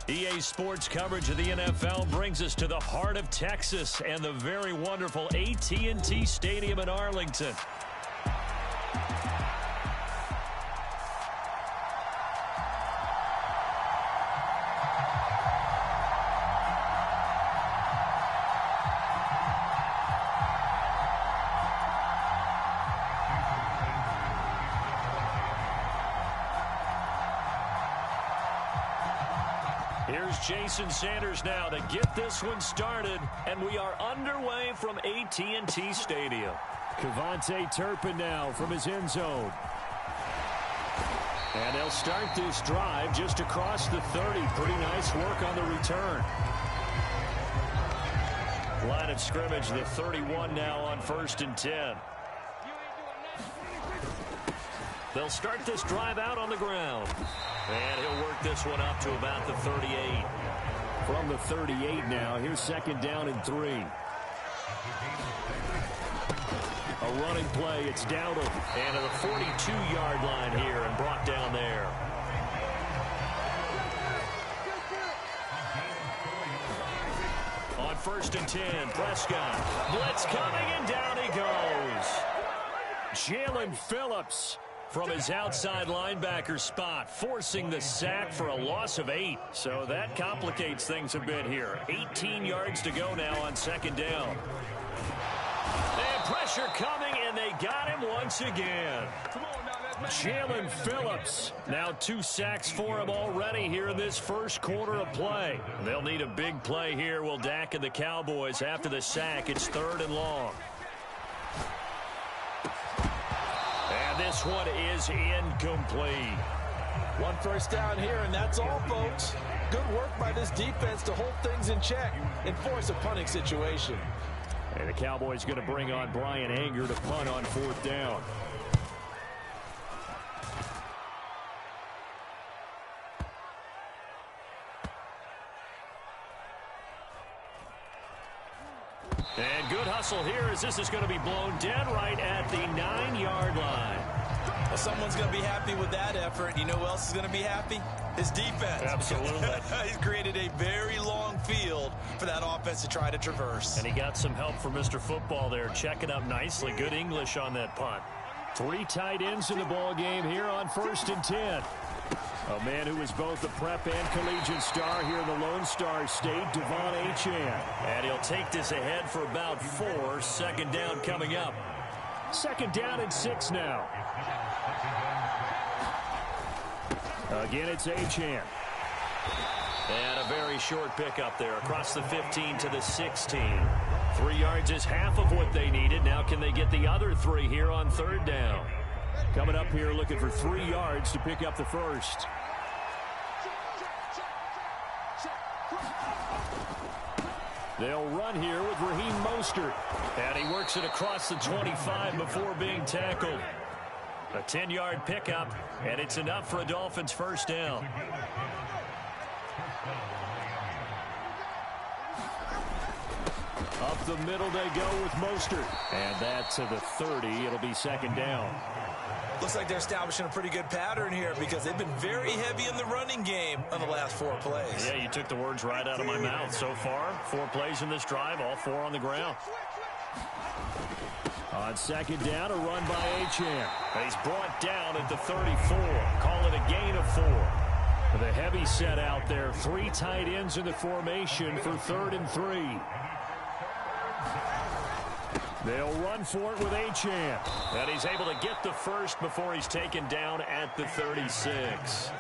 EA Sports coverage of the NFL brings us to the heart of Texas and the very wonderful AT&T Stadium in Arlington. Here's Jason Sanders now to get this one started, and we are underway from AT&T Stadium. Kevontae Turpin now from his end zone. And they'll start this drive just across the 30. Pretty nice work on the return. Line of scrimmage, the 31 now on 1st and 10. They'll start this drive out on the ground. And he'll work this one up to about the 38. From the 38 now, here's 2nd down and 3. A running play, it's Dowdle. And to the 42-yard line here and brought down there. On 1st and 10, Prescott. Blitz coming, and down he goes. Jalen Phillips from his outside linebacker spot, forcing the sack for a loss of 8. So that complicates things a bit here. 18 yards to go now on 2nd down. And pressure coming, and they got him once again. Jalen Phillips. Now 2 sacks for him already here in this first quarter of play. They'll need a big play here, will Dak and the Cowboys. After the sack, it's 3rd and long. This one is incomplete. 1 first down here, and that's all, folks. Good work by this defense to hold things in check and force a punting situation. And the Cowboys going to bring on Brian Anger to punt on 4th down. And good hustle here as this is going to be blown dead right at the 9-yard line. Well, someone's going to be happy with that effort. You know who else is going to be happy? His defense. Absolutely. He's created a very long field for that offense to try to traverse. And he got some help from Mr. Football there, checking up nicely. Good English on that punt. 3 tight ends in the ball game here on 1st and 10. A man who was both a prep and collegiate star here in the Lone Star State, Devon Achane. And he'll take this ahead for about 4. 2nd down coming up. 2nd down and 6 now. Again, it's Achane. And a very short pickup there across the 15 to the 16. 3 yards is half of what they needed. Now can they get the other 3 here on 3rd down? Coming up here looking for 3 yards to pick up the first. They'll run here with Raheem Mostert. And he works it across the 25 before being tackled. A 10-yard pickup, and it's enough for a Dolphins 1st down. Up the middle they go with Mostert. And that to the 30. It'll be 2nd down. Looks like they're establishing a pretty good pattern here because they've been very heavy in the running game on the last 4 plays. Yeah, you took the words right out of my mouth. So far, 4 plays in this drive, all 4 on the ground. On 2nd down, a run by Achane. He's brought down at the 34. Call it a gain of 4. The heavy set out there. 3 tight ends in the formation for 3rd and 3. They'll run for it with Achane. And he's able to get the first before he's taken down at the 36.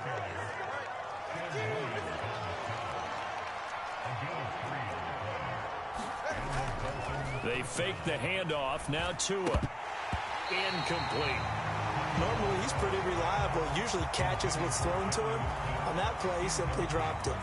They fake the handoff. Now Tua. Incomplete. Normally, he's pretty reliable. Usually catches what's thrown to him. On that play, he simply dropped it.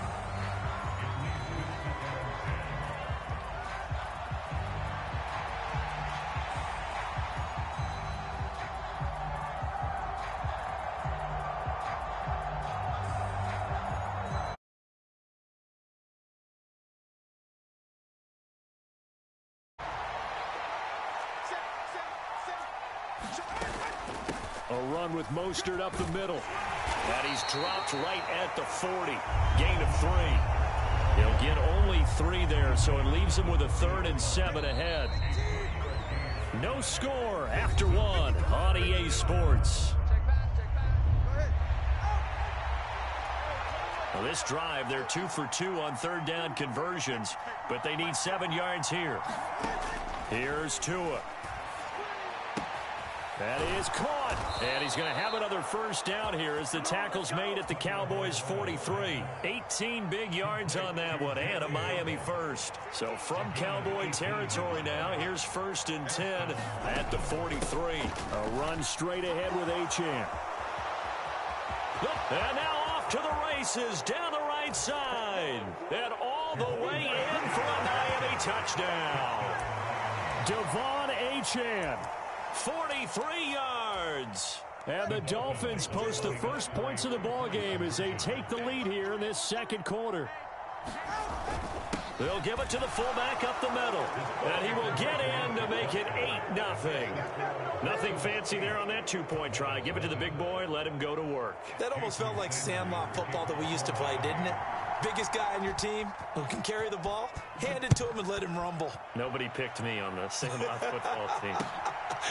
A run with Mostert up the middle. And he's dropped right at the 40. Gain of 3. He'll get only 3 there, so it leaves him with a 3rd and 7 ahead. No score after 1 on EA Sports. Well, this drive, they're 2 for 2 on 3rd down conversions, but they need 7 yards here. Here's Tua. That is caught. And he's going to have another 1st down here as the tackle's made at the Cowboys' 43. 18 big yards on that one and a Miami 1st. So from Cowboy territory now, here's 1st and 10 at the 43. A run straight ahead with Achane. And now off to the races down the right side. And all the way in for a Miami touchdown. Devon Achane. 43 yards. And the Dolphins post the first points of the ball game as they take the lead here in this 2nd quarter. They'll give it to the fullback up the middle. And he will get in to make it 8-0. Nothing fancy there on that 2-point try. Give it to the big boy, let him go to work. That almost felt like sandlot football that we used to play, didn't it? Biggest guy on your team who can carry the ball, hand it to him and let him rumble. Nobody picked me on the sandlot football team.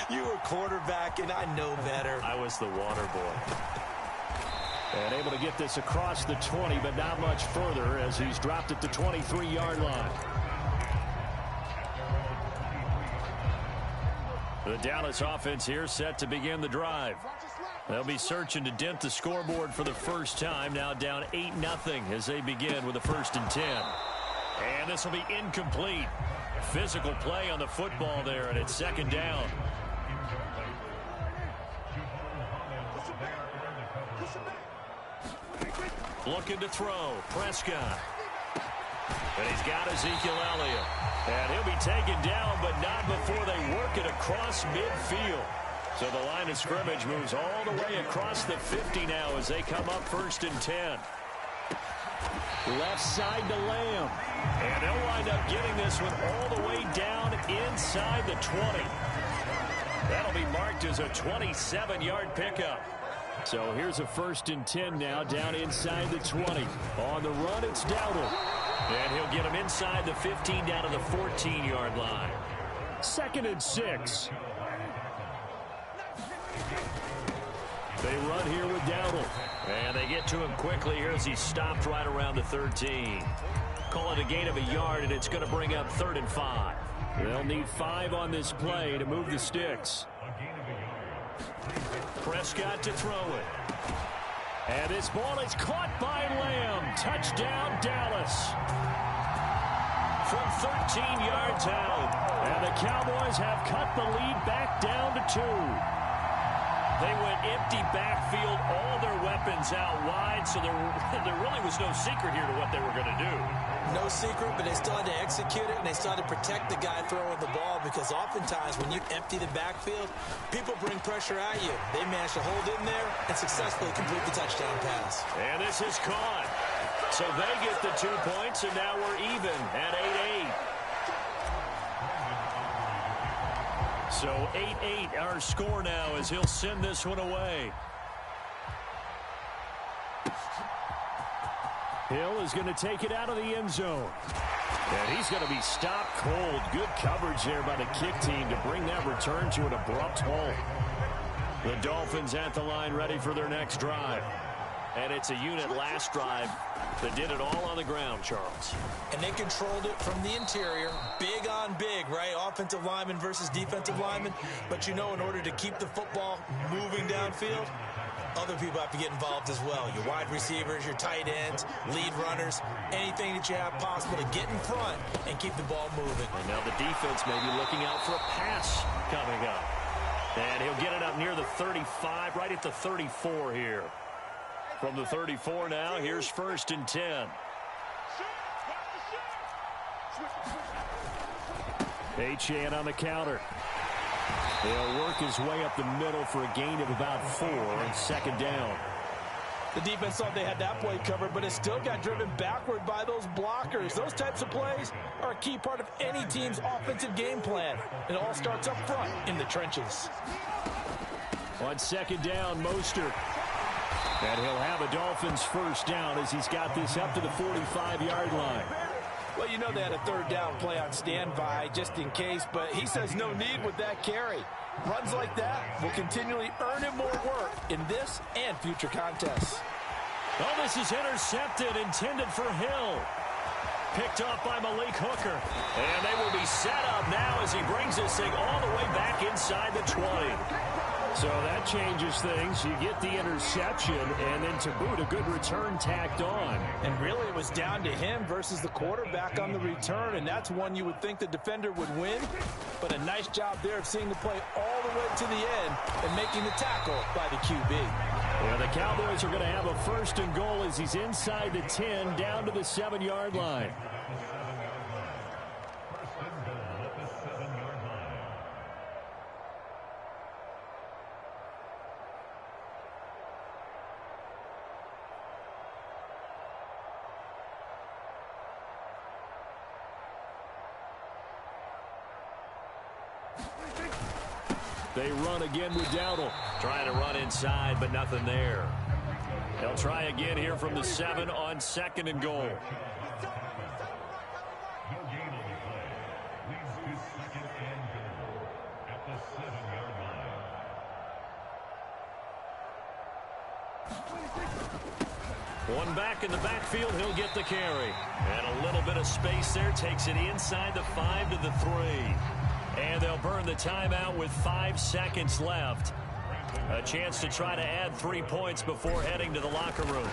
You were quarterback, and I know better. I was the water boy. And able to get this across the 20, but not much further as he's dropped at the 23-yard line. The Dallas offense here set to begin the drive. They'll be searching to dent the scoreboard for the first time. Now down 8-0 as they begin with a 1st and 10. And this will be incomplete. Physical play on the football there, and it's 2nd down. Looking to throw. Prescott. And he's got Ezekiel Elliott. And he'll be taken down, but not before they work it across midfield. So the line of scrimmage moves all the way across the 50 now as they come up 1st and 10. Left side to Lamb. And they'll wind up getting this one all the way down inside the 20. That'll be marked as a 27-yard pickup. So here's a 1st and 10 now down inside the 20. On the run, it's Dowdle. And he'll get him inside the 15 down to the 14-yard line. 2nd and 6. They run here with Dowdle. And they get to him quickly here as he stopped right around the 13. Call it a gain of a yard, and it's going to bring up 3rd and 5. They'll need 5 on this play to move the sticks. Prescott to throw it. And this ball is caught by Lamb. Touchdown, Dallas. From 13 yards out. And the Cowboys have cut the lead back down to 2. They went empty backfield, all their weapons out wide, so there really was no secret here to what they were going to do. No secret, but they still had to execute it, and they still had to protect the guy throwing the ball, because oftentimes when you empty the backfield, people bring pressure at you. They managed to hold in there and successfully complete the touchdown pass. And this is caught. So they get the 2 points, and now we're even at 8-8. So 8-8 our score now as he'll send this one away. Hill is going to take it out of the end zone. And he's going to be stopped cold. Good coverage there by the kick team to bring that return to an abrupt halt. The Dolphins at the line ready for their next drive. And it's a unit last drive that did it all on the ground, Charles. And they controlled it from the interior. Big on big, right? Offensive lineman versus defensive lineman. But you know, in order to keep the football moving downfield, other people have to get involved as well. Your wide receivers, your tight ends, lead runners, anything that you have possible to get in front and keep the ball moving. And now the defense may be looking out for a pass coming up. And he'll get it up near the 35, right at the 34 here. From the 34 now, here's 1st and 10. Achane on the counter. He'll work his way up the middle for a gain of about 4 and 2nd down. The defense thought they had that play covered, but it still got driven backward by those blockers. Those types of plays are a key part of any team's offensive game plan. It all starts up front in the trenches. On 2nd down, Mostert. And he'll have a Dolphins first down as he's got this up to the 45-yard line. Well, you know they had a third down play on standby just in case, but he says no need with that carry. Runs like that will continually earn him more work in this and future contests. Oh, this is intercepted, intended for Hill. Picked off by Malik Hooker. And they will be set up now as he brings this thing all the way back inside the 20. So that changes things. You get the interception, and then to boot, a good return tacked on. And really, it was down to him versus the quarterback on the return, and that's one you would think the defender would win. But a nice job there of seeing the play all the way to the end and making the tackle by the QB. Yeah, the Cowboys are going to have a first and goal as he's inside the 10, down to the 7-yard line. They run again with Dowdle. Trying to run inside, but nothing there. They'll try again here from the 7 on 2nd and goal. One back in the backfield, he'll get the carry. And a little bit of space there, takes it inside the 5 to the 3. And they'll burn the timeout with 5 seconds left. A chance to try to add 3 points before heading to the locker room.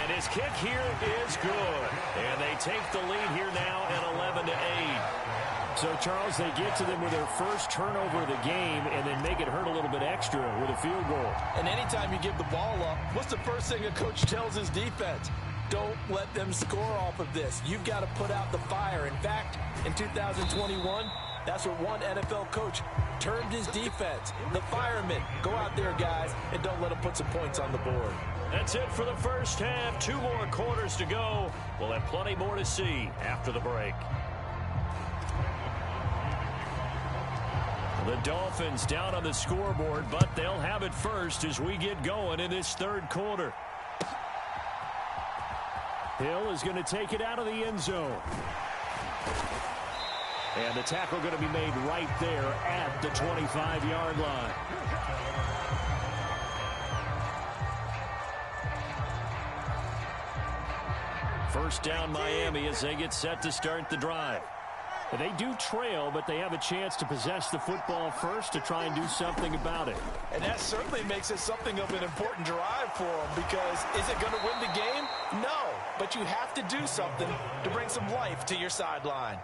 And his kick here is good. And they take the lead here now at 11-8. So, Charles, they get to them with their first turnover of the game and then make it hurt a little bit extra with a field goal. And anytime you give the ball up, what's the first thing a coach tells his defense? Don't let them score off of this. You've got to put out the fire. In fact, in 2021, that's what one NFL coach termed his defense. The firemen. Go out there, guys, and don't let them put some points on the board. That's it for the first half. 2 more quarters to go. We'll have plenty more to see after the break. The Dolphins down on the scoreboard, but they'll have it first as we get going in this 3rd quarter. Hill is going to take it out of the end zone. And the tackle going to be made right there at the 25-yard line. First down Miami as they get set to start the drive. They do trail, but they have a chance to possess the football first to try and do something about it. And that certainly makes it something of an important drive for them, because is it going to win the game? No, but you have to do something to bring some life to your sideline.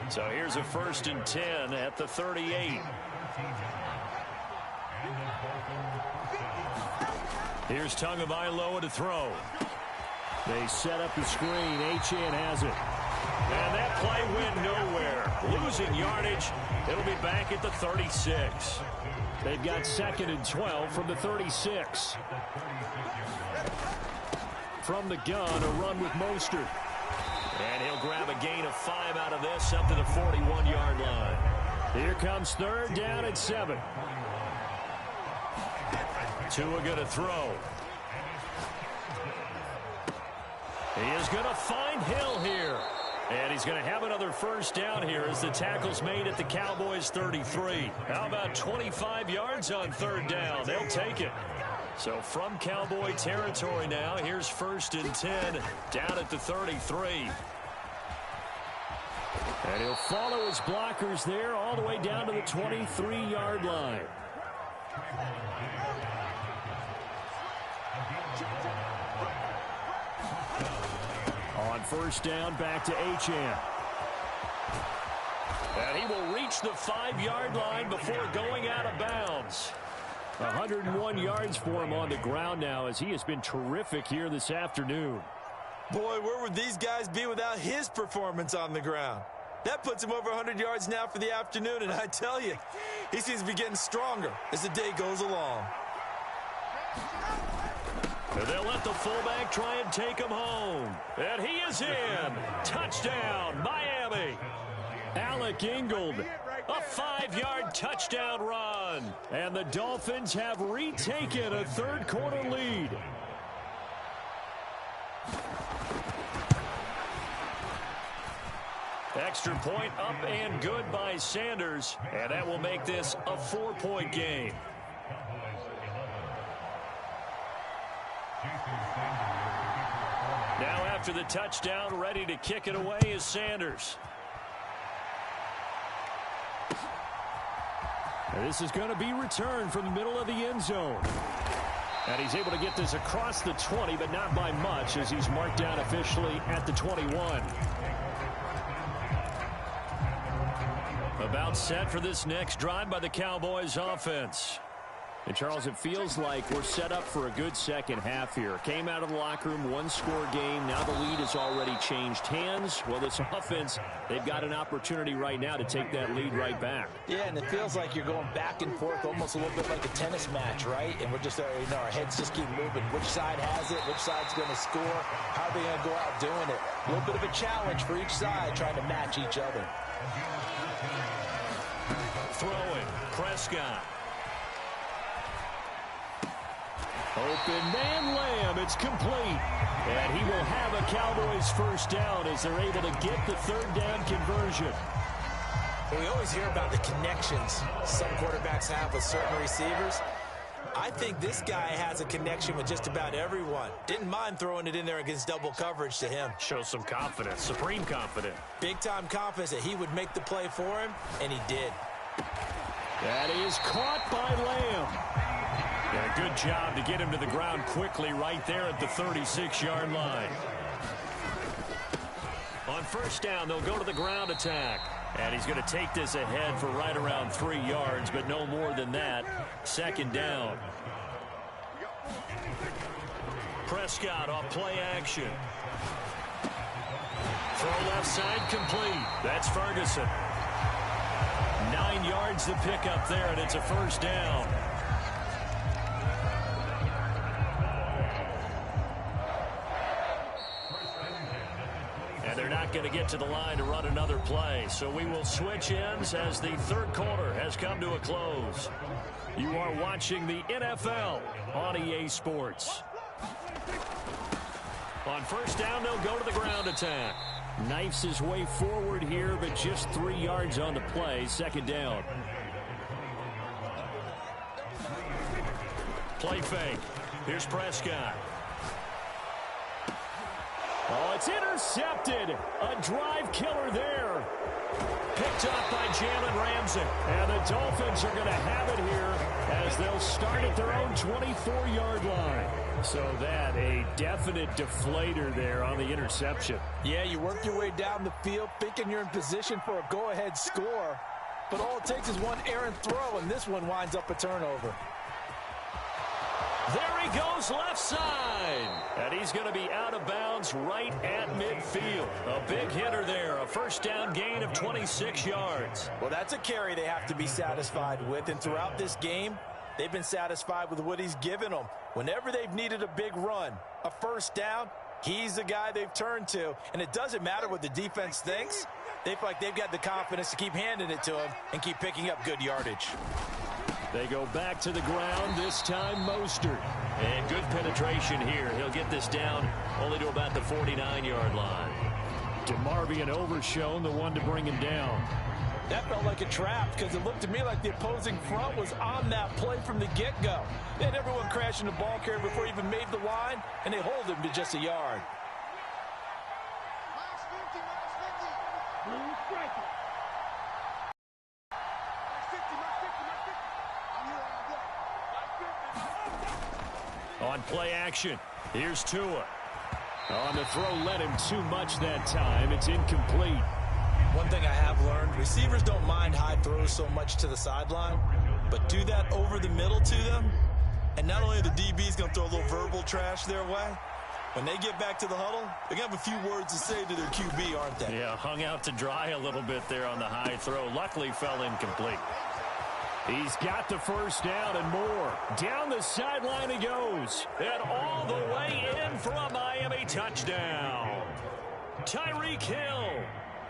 So here's a 1st and 10 at the 38. Here's Tagovailoa to throw. They set up the screen. Achane has it. And that play went nowhere. Losing yardage. It'll be back at the 36. They've got 2nd and 12 from the 36. From the gun, a run with Mostert. And he'll grab a gain of 5 out of this up to the 41-yard line. Here comes 3rd down at 7. Tua going to throw. He is going to find Hill here. And he's going to have another first down here as the tackle's made at the Cowboys' 33. How about 25 yards on 3rd down? They'll take it. So from Cowboy territory now, here's 1st and 10 down at the 33. And he'll follow his blockers there all the way down to the 23-yard line. On 1st down, back to Achane. And he will reach the 5-yard line before going out of bounds. 101 yards for him on the ground now, as he has been terrific here this afternoon. Boy, where would these guys be without his performance on the ground? That puts him over 100 yards now for the afternoon, and I tell you, he seems to be getting stronger as the day goes along. And they'll let the fullback try and take him home. And he is in. Touchdown, Miami. Alec Ingold A 5-yard touchdown run. And the Dolphins have retaken a third-quarter lead. Extra point up and good by Sanders. And that will make this a 4-point game. Now after the touchdown, ready to kick it away is Sanders. And this is going to be returned from the middle of the end zone. And he's able to get this across the 20, but not by much, as he's marked down officially at the 21. About set for this next drive by the Cowboys offense. And, Charles, it feels like we're set up for a good second half here. Came out of the locker room, one-score game. Now the lead has already changed hands. Well, this offense, they've got an opportunity right now to take that lead right back. Yeah, and it feels like you're going back and forth, almost a little bit like a tennis match, right? And we're just, our heads just keep moving. Which side has it? Which side's going to score? How are they going to go out doing it? A little bit of a challenge for each side, trying to match each other. Throwing, Prescott. Open man Lamb, it's complete. And he will have a Cowboys first down as they're able to get the third down conversion. Well, we always hear about the connections some quarterbacks have with certain receivers. I think this guy has a connection with just about everyone. Didn't mind throwing it in there against double coverage to him. Shows some confidence, supreme confidence. Big-time confidence that he would make the play for him, and he did. That is caught by Lamb. Yeah, good job to get him to the ground quickly right there at the 36-yard line. On first down, they'll go to the ground attack. And he's going to take this ahead for right around 3 yards, but no more than that. Second down. Prescott off play action. Throw left side complete. That's Ferguson. 9 yards to pick up there, and it's a first down. They're not going to get to the line to run another play. So we will switch ends as the third quarter has come to a close. You are watching the NFL on EA Sports. On first down, they'll go to the ground attack. Knifes his way forward here, but just 3 yards on the play. Second down. Play fake. Here's Prescott. Oh, it's intercepted. A drive killer there. Picked up by Jalen Ramsey. And the Dolphins are going to have it here as they'll start at their own 24-yard line. So that, a definite deflator there on the interception. Yeah, you work your way down the field thinking you're in position for a go-ahead score. But all it takes is one errant throw, and this one winds up a turnover. There he goes left side. And he's going to be out of bounds right at midfield. A big hitter there. A first down gain of 26 yards. Well, that's a carry they have to be satisfied with. And throughout this game, they've been satisfied with what he's given them. Whenever they've needed a big run, a first down, he's the guy they've turned to. And it doesn't matter what the defense thinks. They feel like they've got the confidence to keep handing it to him and keep picking up good yardage. They go back to the ground, this time Mostert. And good penetration here. He'll get this down only to about the 49-yard line. DeMarvion Overshown, the one to bring him down. That felt like a trap because it looked to me like the opposing front was on that play from the get-go. They had everyone crashing the ball carrier before he even made the line, and they hold him to just a yard. On play action, here's Tua. On the throw, led him too much that time. It's incomplete. One thing I have learned, receivers don't mind high throws so much to the sideline, but do that over the middle to them, and not only are the DBs going to throw a little verbal trash their way, when they get back to the huddle, they're going to have a few words to say to their QB, aren't they? Yeah, hung out to dry a little bit there on the high throw. Luckily, fell incomplete. He's got the first down and more. Down the sideline he goes. And all the way in for a Miami touchdown. Tyreek Hill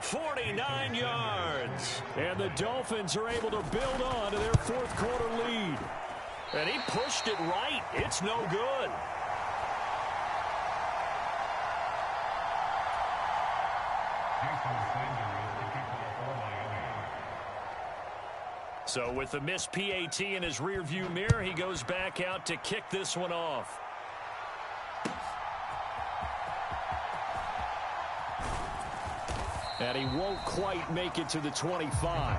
49 yards. And the Dolphins are able to build on to their fourth quarter lead. And he pushed it right. It's no good. So with the missed PAT in his rearview mirror, he goes back out to kick this one off. And he won't quite make it to the 25.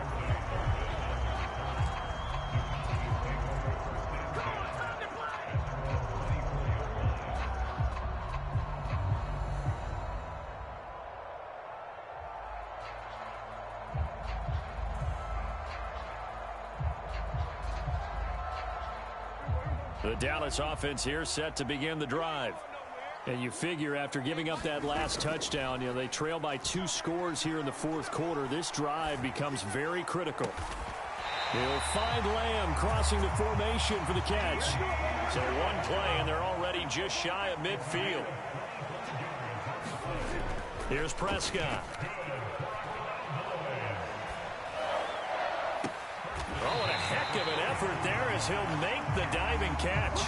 The Dallas offense here set to begin the drive. And you figure after giving up that last touchdown, they trail by 2 scores here in the fourth quarter. This drive becomes very critical. He'll find Lamb crossing the formation for the catch. So one play, and they're already just shy of midfield. Here's Prescott. Oh, and a heck of an effort there as he'll make the diving catch.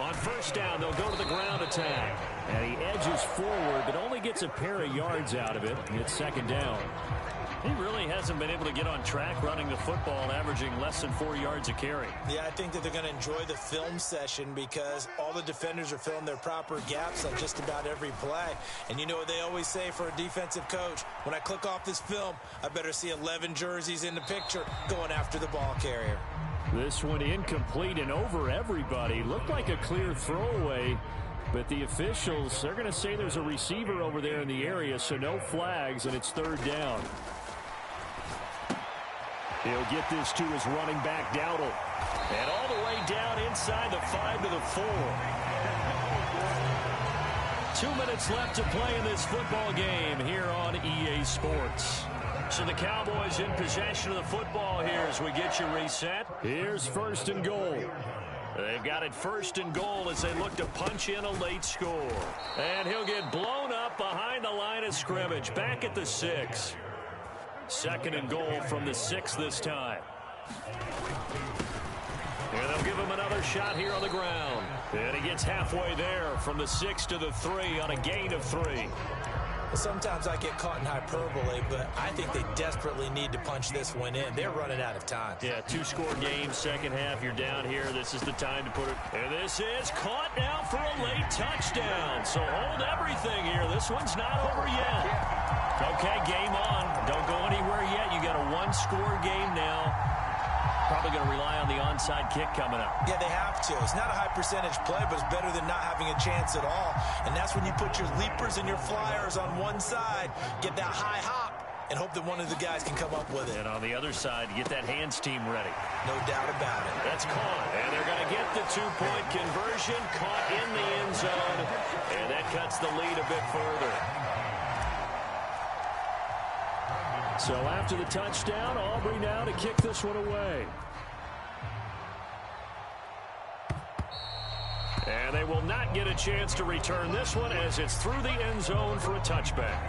On first down, they'll go to the ground attack. And he edges forward, but only gets a pair of yards out of it. It's second down. He really hasn't been able to get on track running the football, averaging less than 4 yards a carry. Yeah, I think that they're going to enjoy the film session because all the defenders are filling their proper gaps on just about every play. And you know what they always say for a defensive coach? When I click off this film, I better see 11 jerseys in the picture going after the ball carrier. This one incomplete and over everybody. Looked like a clear throwaway. But the officials, they're going to say there's a receiver over there in the area, so no flags, and it's third down. He'll get this to his running back, Dowdle. And all the way down inside the 5 to the 4. 2 minutes left to play in this football game here on EA Sports. So the Cowboys in possession of the football here as we get you reset. Here's first and goal. They've got it first and goal as they look to punch in a late score. And he'll get blown up behind the line of scrimmage, back at the 6. Second and goal from the 6 this time. And they'll give him another shot here on the ground. And he gets halfway there from the 6 to the 3 on a gain of 3. Sometimes I get caught in hyperbole, but I think they desperately need to punch this one in. They're running out of time. Yeah, 2-score game, second half. You're down here. This is the time to put it. And this is caught now for a late touchdown. So hold everything here. This one's not over yet. Okay, game on. Don't go anywhere yet. You got a 1-score game now. Probably going to rely on the onside kick coming up. Yeah, they have to. It's not a high percentage play, but it's better than not having a chance at all. And that's when you put your leapers and your flyers on one side, get that high hop, and hope that one of the guys can come up with it. And on the other side, get that hands team ready. No doubt about it. That's caught. And they're going to get the 2-point conversion, caught in the end zone. And that cuts the lead a bit further. So after the touchdown, Aubrey now to kick this one away. And they will not get a chance to return this one as it's through the end zone for a touchback.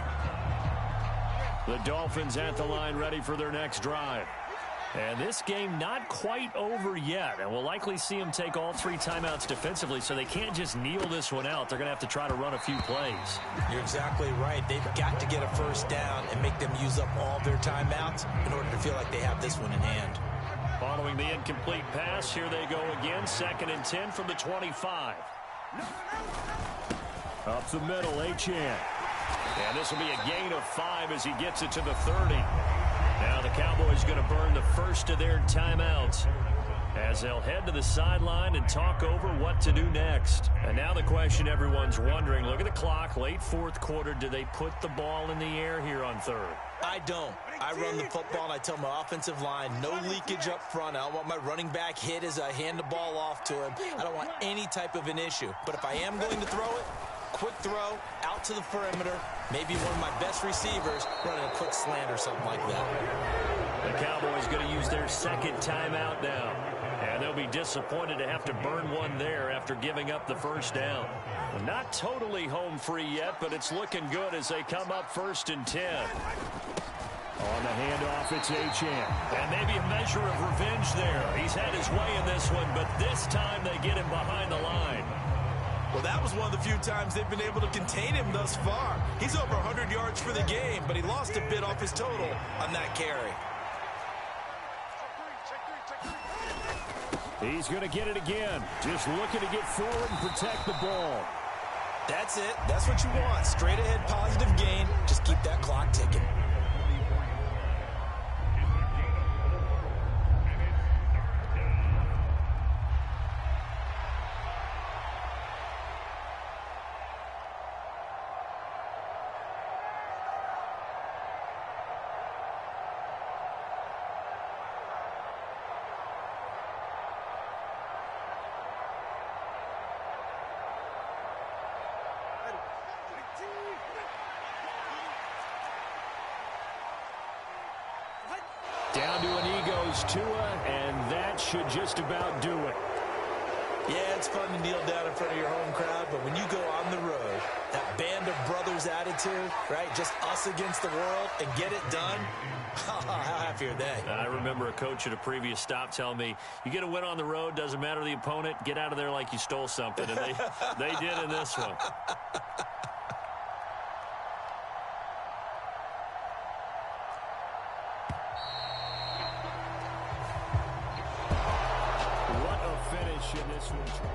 The Dolphins at the line ready for their next drive. And this game not quite over yet. And we'll likely see them take all 3 timeouts defensively, so they can't just kneel this one out. They're going to have to try to run a few plays. You're exactly right. They've got to get a first down and make them use up all their timeouts in order to feel like they have this one in hand. Following the incomplete pass, here they go again. 2nd and 10 from the 25. Up the middle, Achane. And this will be a gain of 5 as he gets it to the 30. Now the Cowboys going to burn the first of their timeouts as they'll head to the sideline and talk over what to do next. And now the question everyone's wondering, look at the clock, late fourth quarter, do they put the ball in the air here on third? I don't. I run the football and I tell my offensive line, no leakage up front. I don't want my running back hit as I hand the ball off to him. I don't want any type of an issue. But if I am going to throw it, quick throw out to the perimeter. Maybe one of my best receivers running a quick slant or something like that. The Cowboys going to use their second timeout now. And they'll be disappointed to have to burn one there after giving up the first down. Not totally home free yet, but it's looking good as they come up 1st and 10. On the handoff, it's Achane. And maybe a measure of revenge there. He's had his way in this one, but this time they get him behind the line. Well, that was one of the few times they've been able to contain him thus far. He's over 100 yards for the game, but he lost a bit off his total on that carry. He's going to get it again. Just looking to get forward and protect the ball. That's it. That's what you want. Straight ahead positive gain. Just keep that clock ticking. Down to a knee goes Tua, and that should just about do it. Yeah, it's fun to kneel down in front of your home crowd, but when you go on the road, that band of brothers attitude, right, just us against the world, and get it done, how happy are they? I remember a coach at a previous stop telling me, you get a win on the road, doesn't matter the opponent, get out of there like you stole something, and they did in this one. In this one.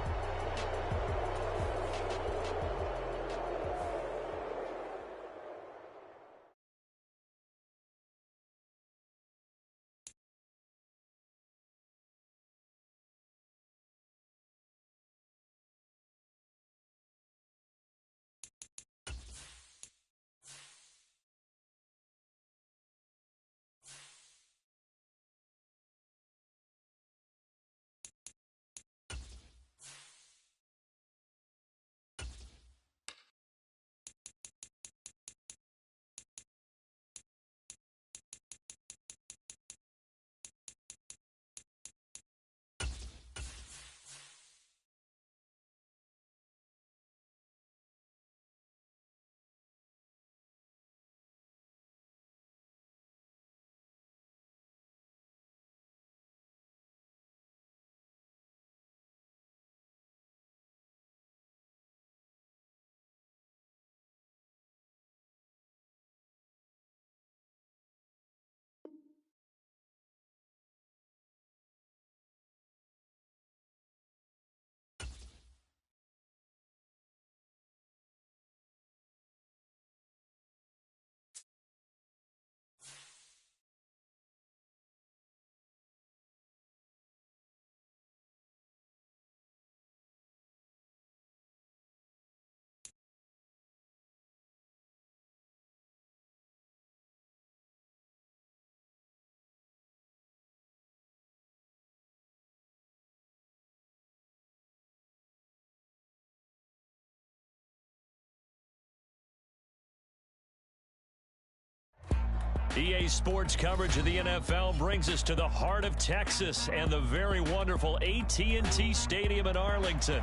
EA Sports coverage of the NFL brings us to the heart of Texas and the very wonderful AT&T Stadium in Arlington.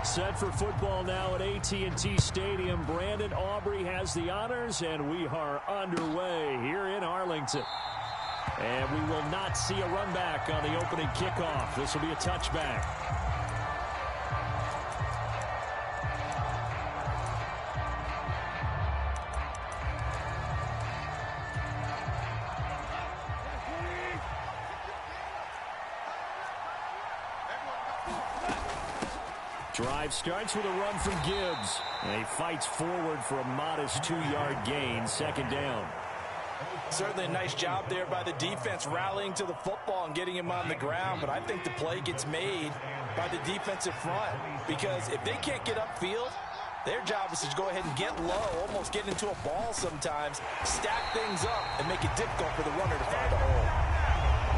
Set for football now at AT&T Stadium. Brandon Aubrey has the honors, and we are underway here in Arlington. And we will not see a run back on the opening kickoff. This will be a touchback. Drive starts with a run from Gibbs. And he fights forward for a modest 2-yard gain, second down. Certainly a nice job there by the defense rallying to the football and getting him on the ground, but I think the play gets made by the defensive front because if they can't get upfield, Their job is to go ahead and get low, almost get into a ball sometimes, stack things up, and make it difficult for the runner to find a hole.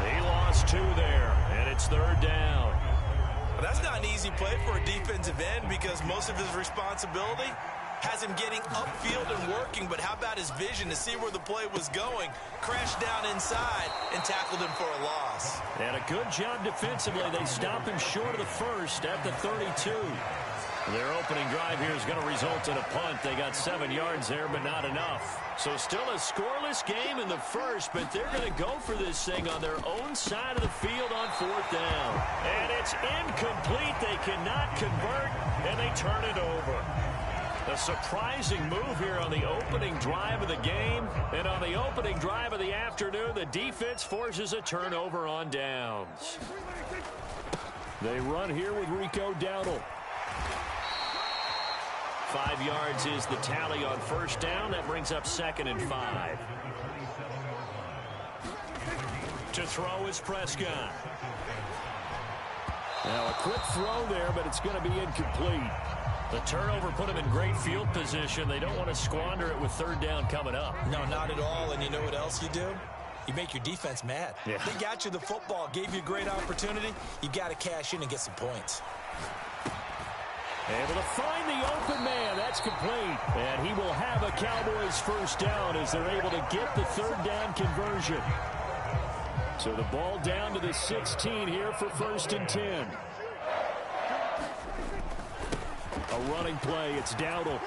He lost 2 there, and it's 3rd down. Well, that's not an easy play for a defensive end because most of his responsibility has him getting upfield and working, but how about his vision to see where the play was going, crashed down inside, and tackled him for a loss. And a good job defensively. They stop him short of the first at the 32. Their opening drive here is going to result in a punt. They got 7 yards there, but not enough. So still a scoreless game in the first, but they're going to go for this thing on their own side of the field on 4th down. And it's incomplete. They cannot convert, and they turn it over. A surprising move here on the opening drive of the game. And on the opening drive of the afternoon, the defense forces a turnover on downs. They run here with Rico Dowdle. 5 yards is the tally on 1st down. That brings up 2nd and 5. To throw is Prescott. Now a quick throw there, but it's going to be incomplete. The turnover put them in great field position. They don't want to squander it with 3rd down coming up. No, not at all. And you know what else you do? You make your defense mad. Yeah. They got you the football, gave you a great opportunity. You got to cash in and get some points. Able to find the open man. That's complete. And he will have a Cowboys 1st down as they're able to get the 3rd down conversion. So the ball down to the 16 here for 1st and 10. A running play. It's Dowdle.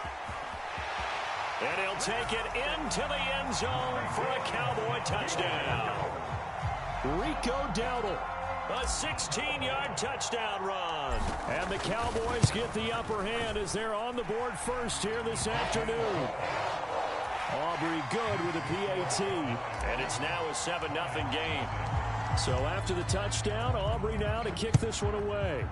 And he'll take it into the end zone for a Cowboy touchdown. Rico Dowdle. A 16-yard touchdown run. And the Cowboys get the upper hand as they're on the board first here this afternoon. Aubrey good with a PAT. And it's now a 7-0 game. So after the touchdown, Aubrey now to kick this one away.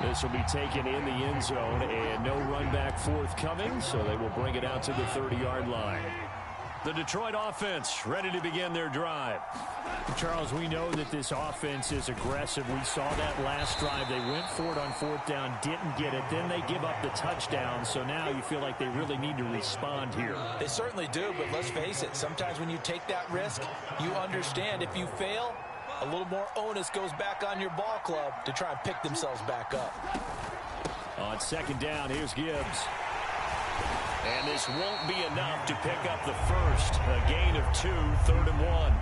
This will be taken in the end zone, and no run back forthcoming, so they will bring it out to the 30-yard line. The Detroit offense ready to begin their drive. Charles, we know that this offense is aggressive. We saw that last drive. They went for it on 4th down, didn't get it. Then they give up the touchdown, so now you feel like they really need to respond here. They certainly do, but let's face it, sometimes when you take that risk, you understand if you fail, a little more onus goes back on your ball club to try and pick themselves back up. On 2nd down, here's Gibbs. And this won't be enough to pick up the first. A gain of 2, 3rd and 1.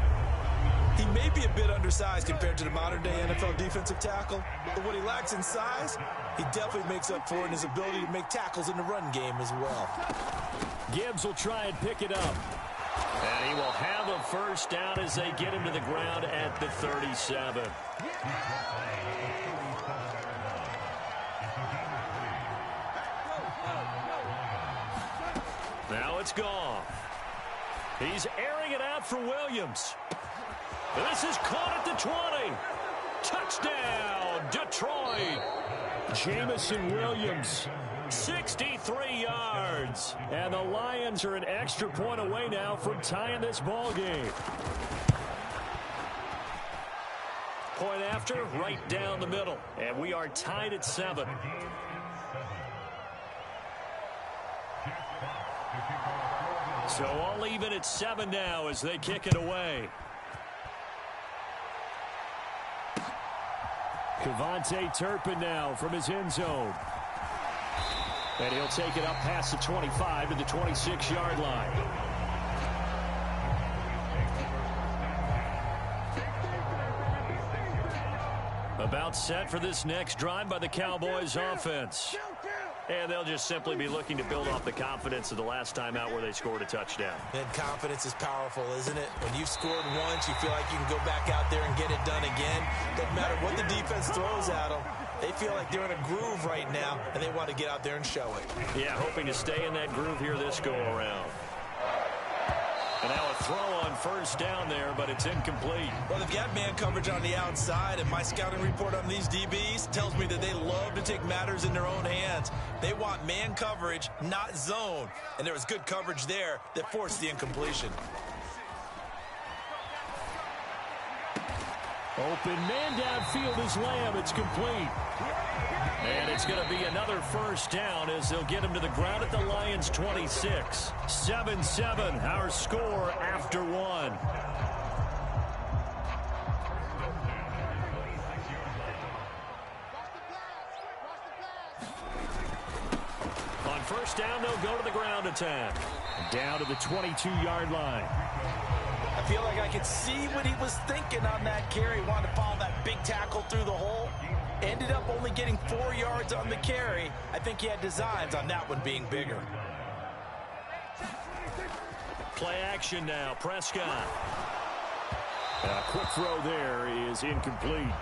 He may be a bit undersized compared to the modern-day NFL defensive tackle, but what he lacks in size, he definitely makes up for it in his ability to make tackles in the run game as well. Gibbs will try and pick it up. And he will have a 1st down as they get him to the ground at the 37. Now it's gone. He's airing it out for Williams. This is caught at the 20. Touchdown, Detroit. Jamison Williams. 63 yards. And the Lions are an extra point away now from tying this ball game. Point after, right down the middle. And we are tied at 7. So all even at 7 now as they kick it away. Kevontae Turpin now from his end zone. And he'll take it up past the 25 to the 26-yard line. About set for this next drive by the Cowboys offense. And they'll just simply be looking to build off the confidence of the last time out where they scored a touchdown. And confidence is powerful, isn't it? When you've scored once, you feel like you can go back out there and get it done again. Doesn't matter what the defense throws at them. They feel like they're in a groove right now, and they want to get out there and show it. Yeah, hoping to stay in that groove here this go-around. And now a throw on 1st down there, but it's incomplete. Well, they've got man coverage on the outside, and my scouting report on these DBs tells me that they love to take matters in their own hands. They want man coverage, not zone. And there was good coverage there that forced the incompletion. Open man downfield is Lamb. It's complete. And it's going to be another first down as they'll get him to the ground at the Lions' 26. 7-7, our score after one. On first down, they'll go to the ground attack. Down to the 22-yard line. I feel like I could see what he was thinking on that carry. Wanted to follow that big tackle through the hole. Ended up only getting 4 yards on the carry. I think he had designs on that one being bigger. Play action now. Prescott. A quick throw there is incomplete.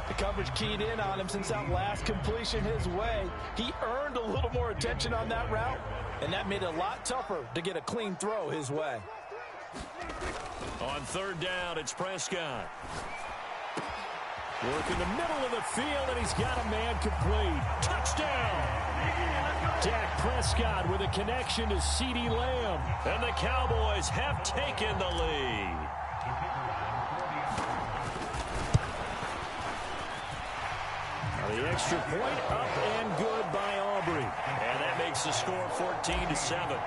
The coverage keyed in on him since that last completion his way. He earned a little more attention on that route, and that made it a lot tougher to get a clean throw his way. On third down, it's Prescott. Working the middle of the field, and he's got a man complete. Touchdown! Dak Prescott with a connection to CeeDee Lamb. And the Cowboys have taken the lead. The extra point up and good by Aubrey. And that makes the score 14-7.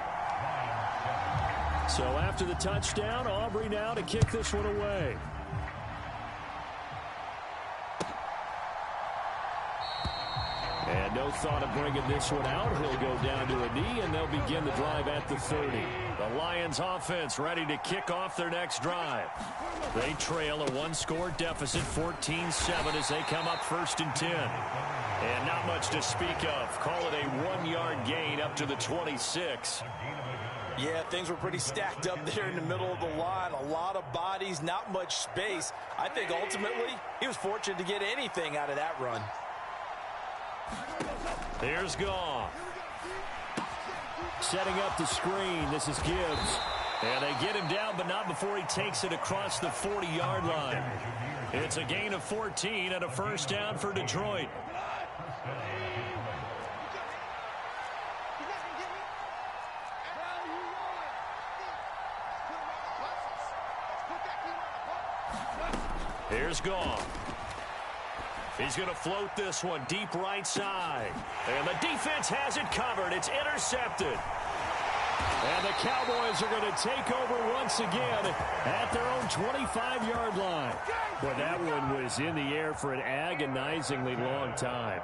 So after the touchdown, Aubrey now to kick this one away. And no thought of bringing this one out. He'll go down to a knee, and they'll begin the drive at the 30. The Lions offense ready to kick off their next drive. They trail a one-score deficit, 14-7, as they come up first and 10. And not much to speak of. Call it a 1-yard gain up to the 26. Yeah, things were pretty stacked up there in the middle of the line. A lot of bodies, not much space. I think ultimately he was fortunate to get anything out of that run. Here's Goff. Setting up the screen. This is Gibbs. And they get him down, but not before he takes it across the 40-yard line. It's a gain of 14 and a first down for Detroit. Here's Goff. He's going to float this one deep right side. And the defense has it covered. It's intercepted. And the Cowboys are going to take over once again at their own 25-yard line. Well, that one was in the air for an agonizingly long time.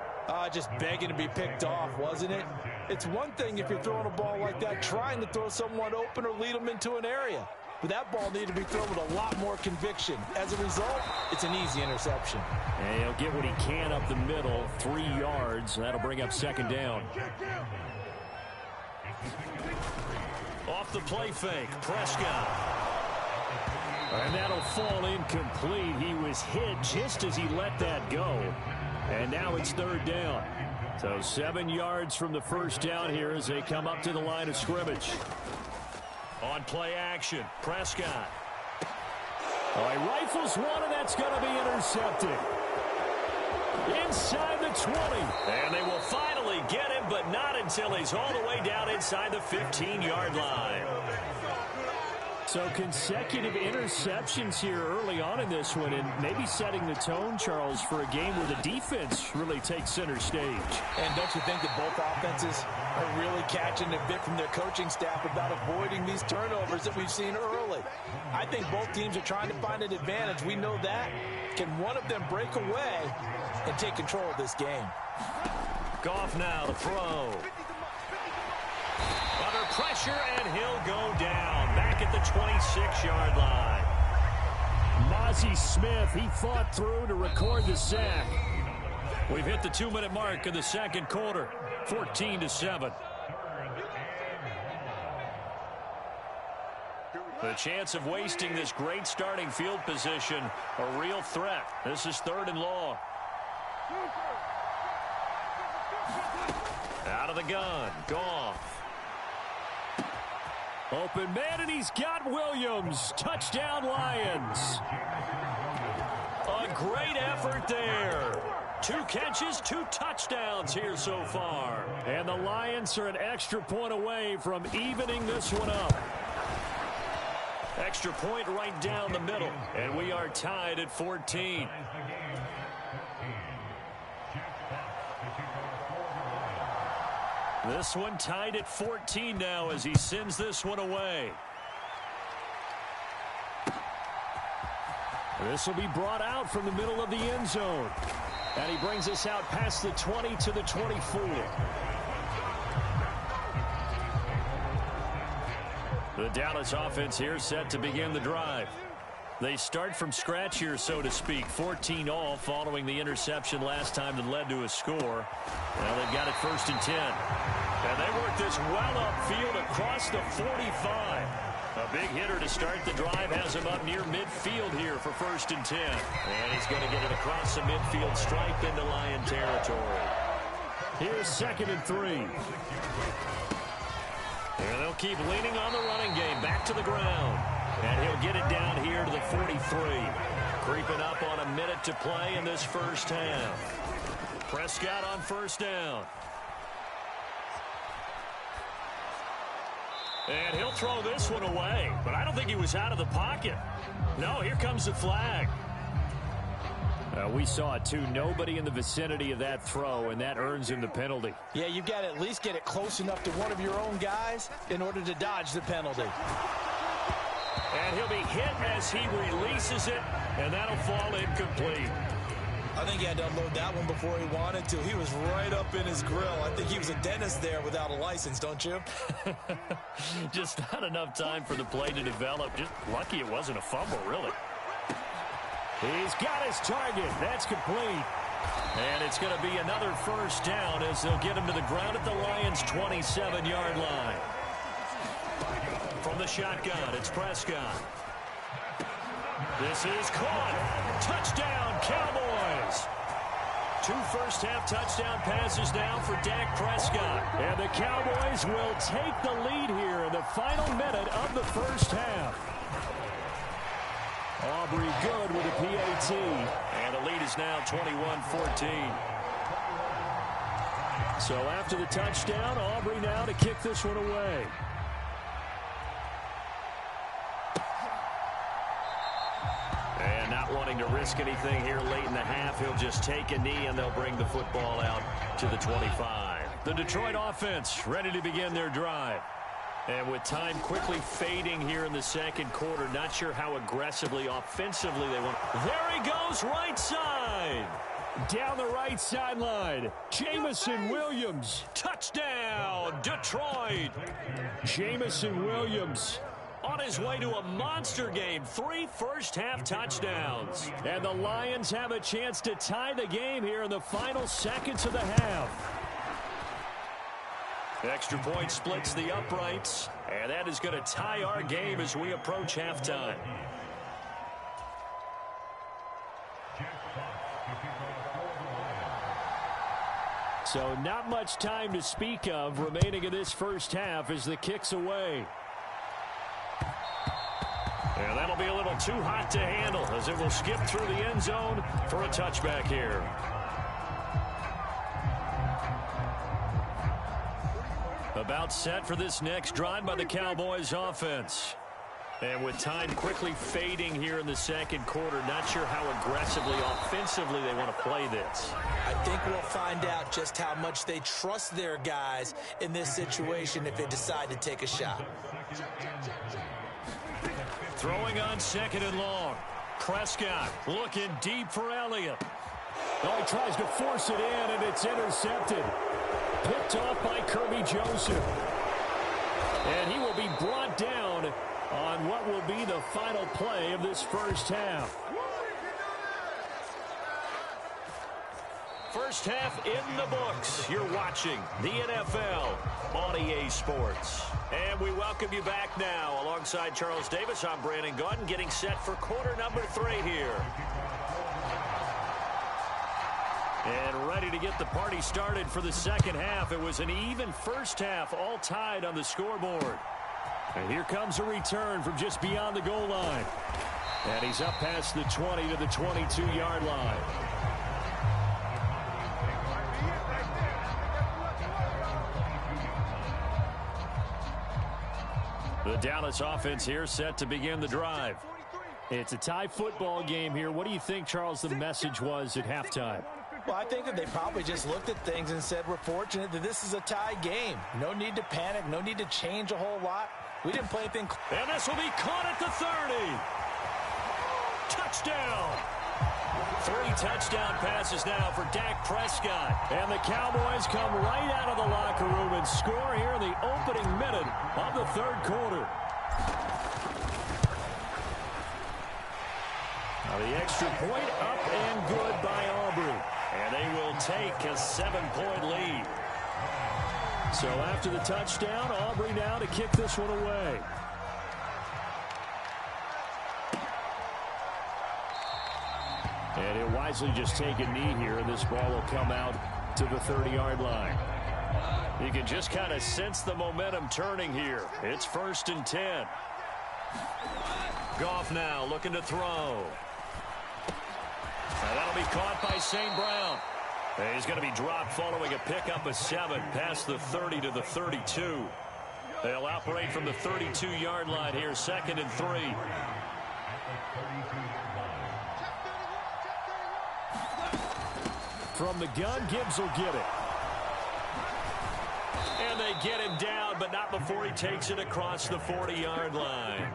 Just begging to be picked off, wasn't it? It's one thing if you're throwing a ball like that, trying to throw someone open or lead them into an area. But that ball needed to be thrown with a lot more conviction. As a result, it's an easy interception. And he'll get what he can up the middle, 3 yards. That'll bring up second down. Off the play fake, Prescott. And that'll fall incomplete. He was hit just as he let that go. And now it's third down. So 7 yards from the first down here as they come up to the line of scrimmage. On play action, Prescott. Oh, he rifles one, and that's going to be intercepted. Inside the 20. And they will finally get him, but not until he's all the way down inside the 15-yard line. So consecutive interceptions here early on in this one, and maybe setting the tone, Charles, for a game where the defense really takes center stage. And don't you think that both offenses are really catching a bit from their coaching staff about avoiding these turnovers that we've seen early? I think both teams are trying to find an advantage. We know that. Can one of them break away and take control of this game? Goff now to throw. Under pressure, and he'll go down. Back at the 26-yard line. Mozzie Smith, he fought through to record the sack. We've hit the 2-minute mark in the second quarter. 14-7. The chance of wasting this great starting field position, a real threat. This is third and long. Out of the gun, Goff. Open man, and he's got Williams. Touchdown, Lions. A great effort there. 2 catches, 2 touchdowns here so far. And the Lions are an extra point away from evening this one up. Extra point right down the middle, and we are tied at 14. This one tied at 14 now as he sends this one away. This will be brought out from the middle of the end zone. And he brings us out past the 20 to the 24. The Dallas offense here set to begin the drive. They start from scratch here, so to speak. 14 all following the interception last time that led to a score. Now they've got it 1st and 10. And they work this well upfield across the 45. A big hitter to start the drive has him up near midfield here for 1st and 10. And he's going to get it across the midfield stripe into Lion territory. Here's 2nd and 3. And they'll keep leaning on the running game. Back to the ground. And he'll get it down here to the 43. Creeping up on a minute to play in this first half. Prescott on 1st down. And he'll throw this one away. But I don't think he was out of the pocket. No, here comes the flag. We saw it too. Nobody in the vicinity of that throw, and that earns him the penalty. Yeah, you've got to at least get it close enough to one of your own guys in order to dodge the penalty. And he'll be hit as he releases it, and that'll fall incomplete. I think he had to unload that one before he wanted to. He was right up in his grill. I think he was a dentist there without a license, don't you? Just not enough time for the play to develop. Just lucky it wasn't a fumble, really. He's got his target. That's complete. And it's going to be another 1st down as they'll get him to the ground at the Lions' 27-yard line. From the shotgun, it's Prescott. This is caught. Touchdown, Cowboys. 2 first-half touchdown passes now for Dak Prescott. And the Cowboys will take the lead here in the final minute of the first half. Aubrey good with a PAT. And the lead is now 21-14. So after the touchdown, Aubrey now to kick this one away. And not wanting to risk anything here late in the half, he'll just take a knee and they'll bring the football out to the 25. The Detroit offense ready to begin their drive. And with time quickly fading here in the second quarter, not sure how aggressively, offensively they want. There he goes, right side. Down the right sideline, Jamison Williams. Touchdown, Detroit. Jamison Williams on his way to a monster game. 3 first-half touchdowns. And the Lions have a chance to tie the game here in the final seconds of the half. Extra point splits the uprights, and that is going to tie our game as we approach halftime. So not much time to speak of remaining in this first half as the kick's away. And that'll be a little too hot to handle as it will skip through the end zone for a touchback here. About set for this next drive by the Cowboys offense. And with time quickly fading here in the second quarter, not sure how aggressively, offensively they want to play this. I think we'll find out just how much they trust their guys in this situation if they decide to take a shot. Throwing on 2nd and long. Prescott looking deep for Elliott. Oh, he tries to force it in, and it's intercepted. Picked off by Kirby Joseph. And he will be brought down on what will be the final play of this first half. First half in the books. You're watching the NFL on EA Sports. And we welcome you back now. Alongside Charles Davis, I'm Brandon Gaudin, getting set for quarter number 3 here. And ready to get the party started for the second half. It was an even first half, all tied on the scoreboard. And here comes a return from just beyond the goal line. And he's up past the 20 to the 22-yard line. The Dallas offense here set to begin the drive. It's a tie football game here. What do you think, Charles, the message was at halftime? Well, I think that they probably just looked at things and said, we're fortunate that this is a tie game. No need to panic. No need to change a whole lot. We didn't play anything. And this will be caught at the 30. Touchdown. 3 touchdown passes now for Dak Prescott. And the Cowboys come right out of the locker room and score here in the opening minute of the third quarter. Now the extra point up and good by Aubrey. And they will take a 7-point lead. So after the touchdown, Aubrey now to kick this one away. And he'll wisely just take a knee here, and this ball will come out to the 30-yard line. You can just kind of sense the momentum turning here. It's 1st and 10. Goff now looking to throw. And that'll be caught by St. Brown. And he's going to be dropped following a pickup of 7 past the 30 to the 32. They'll operate from the 32-yard line here, 2nd and 3. From the gun, Gibbs will get it. And they get him down, but not before he takes it across the 40-yard line.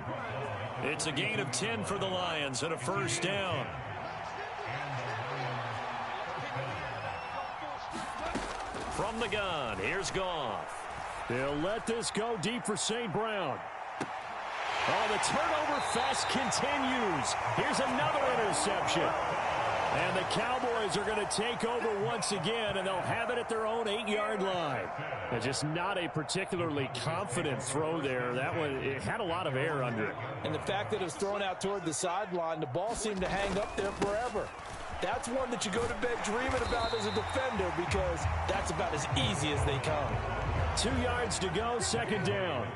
It's a gain of 10 for the Lions and a 1st down. From the gun, here's Goff. They'll let this go deep for St. Brown. Oh, the turnover fest continues. Here's another interception. And the Cowboys are going to take over once again, and they'll have it at their own 8-yard line. And just not a particularly confident throw there. That one, it had a lot of air under it. And the fact that it was thrown out toward the sideline, the ball seemed to hang up there forever. That's one that you go to bed dreaming about as a defender, because that's about as easy as they come. 2 yards to go, 2nd down.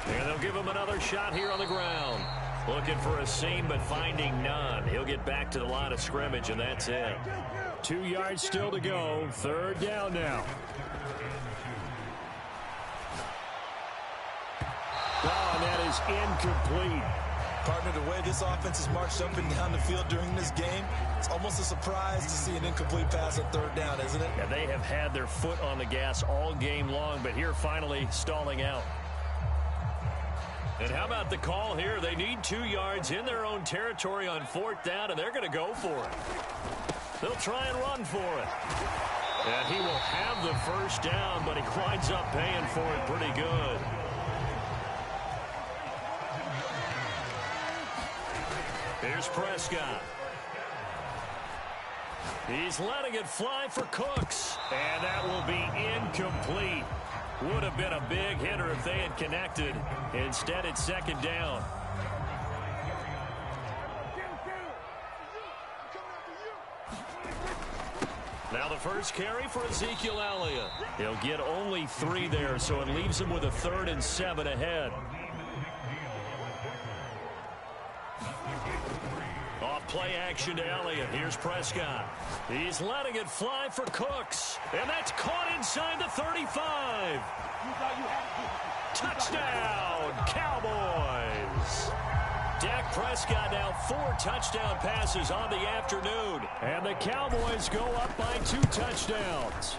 And they'll give him another shot here on the ground. Looking for a seam, but finding none. He'll get back to the line of scrimmage, and that's it. 2 yards still to go. 3rd down now. Oh, and that is incomplete. Partner, the way this offense has marched up and down the field during this game, it's almost a surprise to see an incomplete pass on 3rd down, isn't it? Yeah, they have had their foot on the gas all game long, but here finally stalling out. And how about the call here? They need 2 yards in their own territory on 4th down, and they're going to go for it. They'll try and run for it. And he will have the 1st down, but he winds up paying for it pretty good. Here's Prescott. He's letting it fly for Cooks, and that will be incomplete. Would have been a big hitter if they had connected. Instead, it's 2nd down. Now the first carry for Ezekiel Elliott. He'll get only 3 there, so it leaves him with a 3rd and 7 ahead. Off play action to Elliott. Here's Prescott. He's letting it fly for Cooks. And that's caught inside the 35. Touchdown, Cowboys. Dak Prescott now 4 touchdown passes on the afternoon. And the Cowboys go up by 2 touchdowns.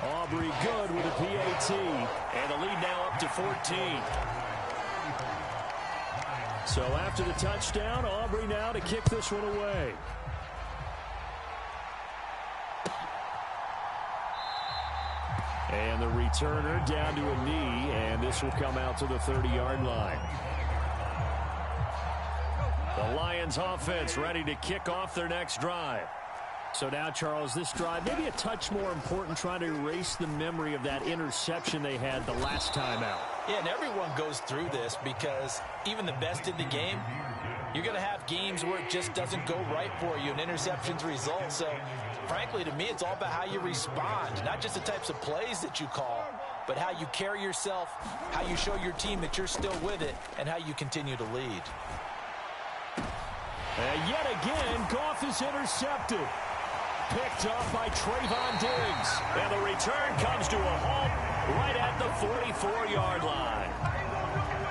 Aubrey good with a PAT. And the lead now up to 14. So after the touchdown, Aubrey now to kick this one away. And the returner down to a knee, and this will come out to the 30-yard line. The Lions offense ready to kick off their next drive. So now, Charles, this drive maybe a touch more important, trying to erase the memory of that interception they had the last time out. Yeah, and everyone goes through this, because even the best in the game, you're going to have games where it just doesn't go right for you, and interceptions result. So, frankly, to me, it's all about how you respond, not just the types of plays that you call, but how you carry yourself, how you show your team that you're still with it, and how you continue to lead. And yet again, Goff is intercepted. Picked off by Trayvon Diggs. And the return comes to a halt right at the 44-yard line.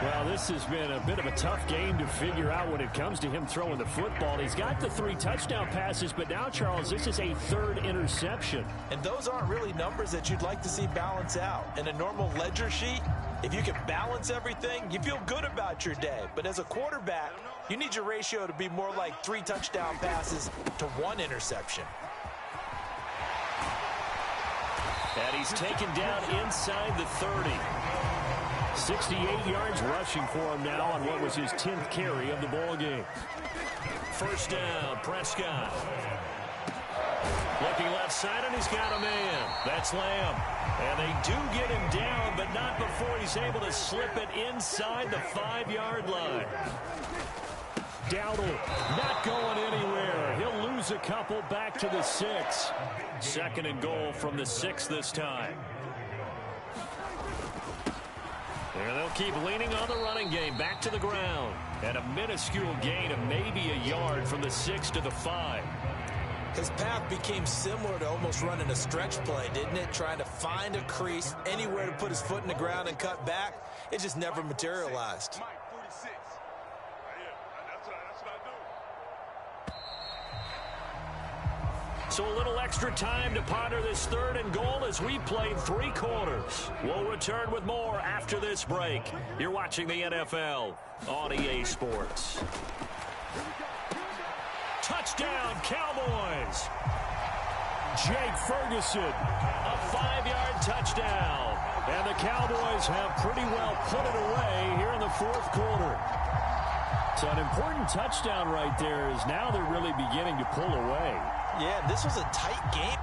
Well, this has been a bit of a tough game to figure out when it comes to him throwing the football. He's got the 3 touchdown passes, but now, Charles, this is a 3rd interception. And those aren't really numbers that you'd like to see balance out. In a normal ledger sheet, if you can balance everything, you feel good about your day. But as a quarterback, you need your ratio to be more like 3 touchdown passes to 1 interception. And he's taken down inside the 30. 68 yards rushing for him now on what was his 10th carry of the ball game. First down, Prescott. Looking left side, and he's got a man. That's Lamb. And they do get him down, but not before he's able to slip it inside the 5-yard line. Dowdle not going anywhere. He'll lose a couple back to the 6. 2nd and goal from the 6 this time. And they'll keep leaning on the running game back to the ground. And a minuscule gain of maybe a yard from the 6 to the 5. His path became similar to almost running a stretch play, didn't it? Trying to find a crease, anywhere to put his foot in the ground and cut back. It just never materialized. So a little extra time to ponder this 3rd and goal as we played 3 quarters. We'll return with more after this break. You're watching the NFL on EA Sports. Touchdown, Cowboys. Jake Ferguson. A 5-yard touchdown. And the Cowboys have pretty well put it away here in the 4th quarter. So an important touchdown right there is now they're really beginning to pull away. Yeah, this was a tight game.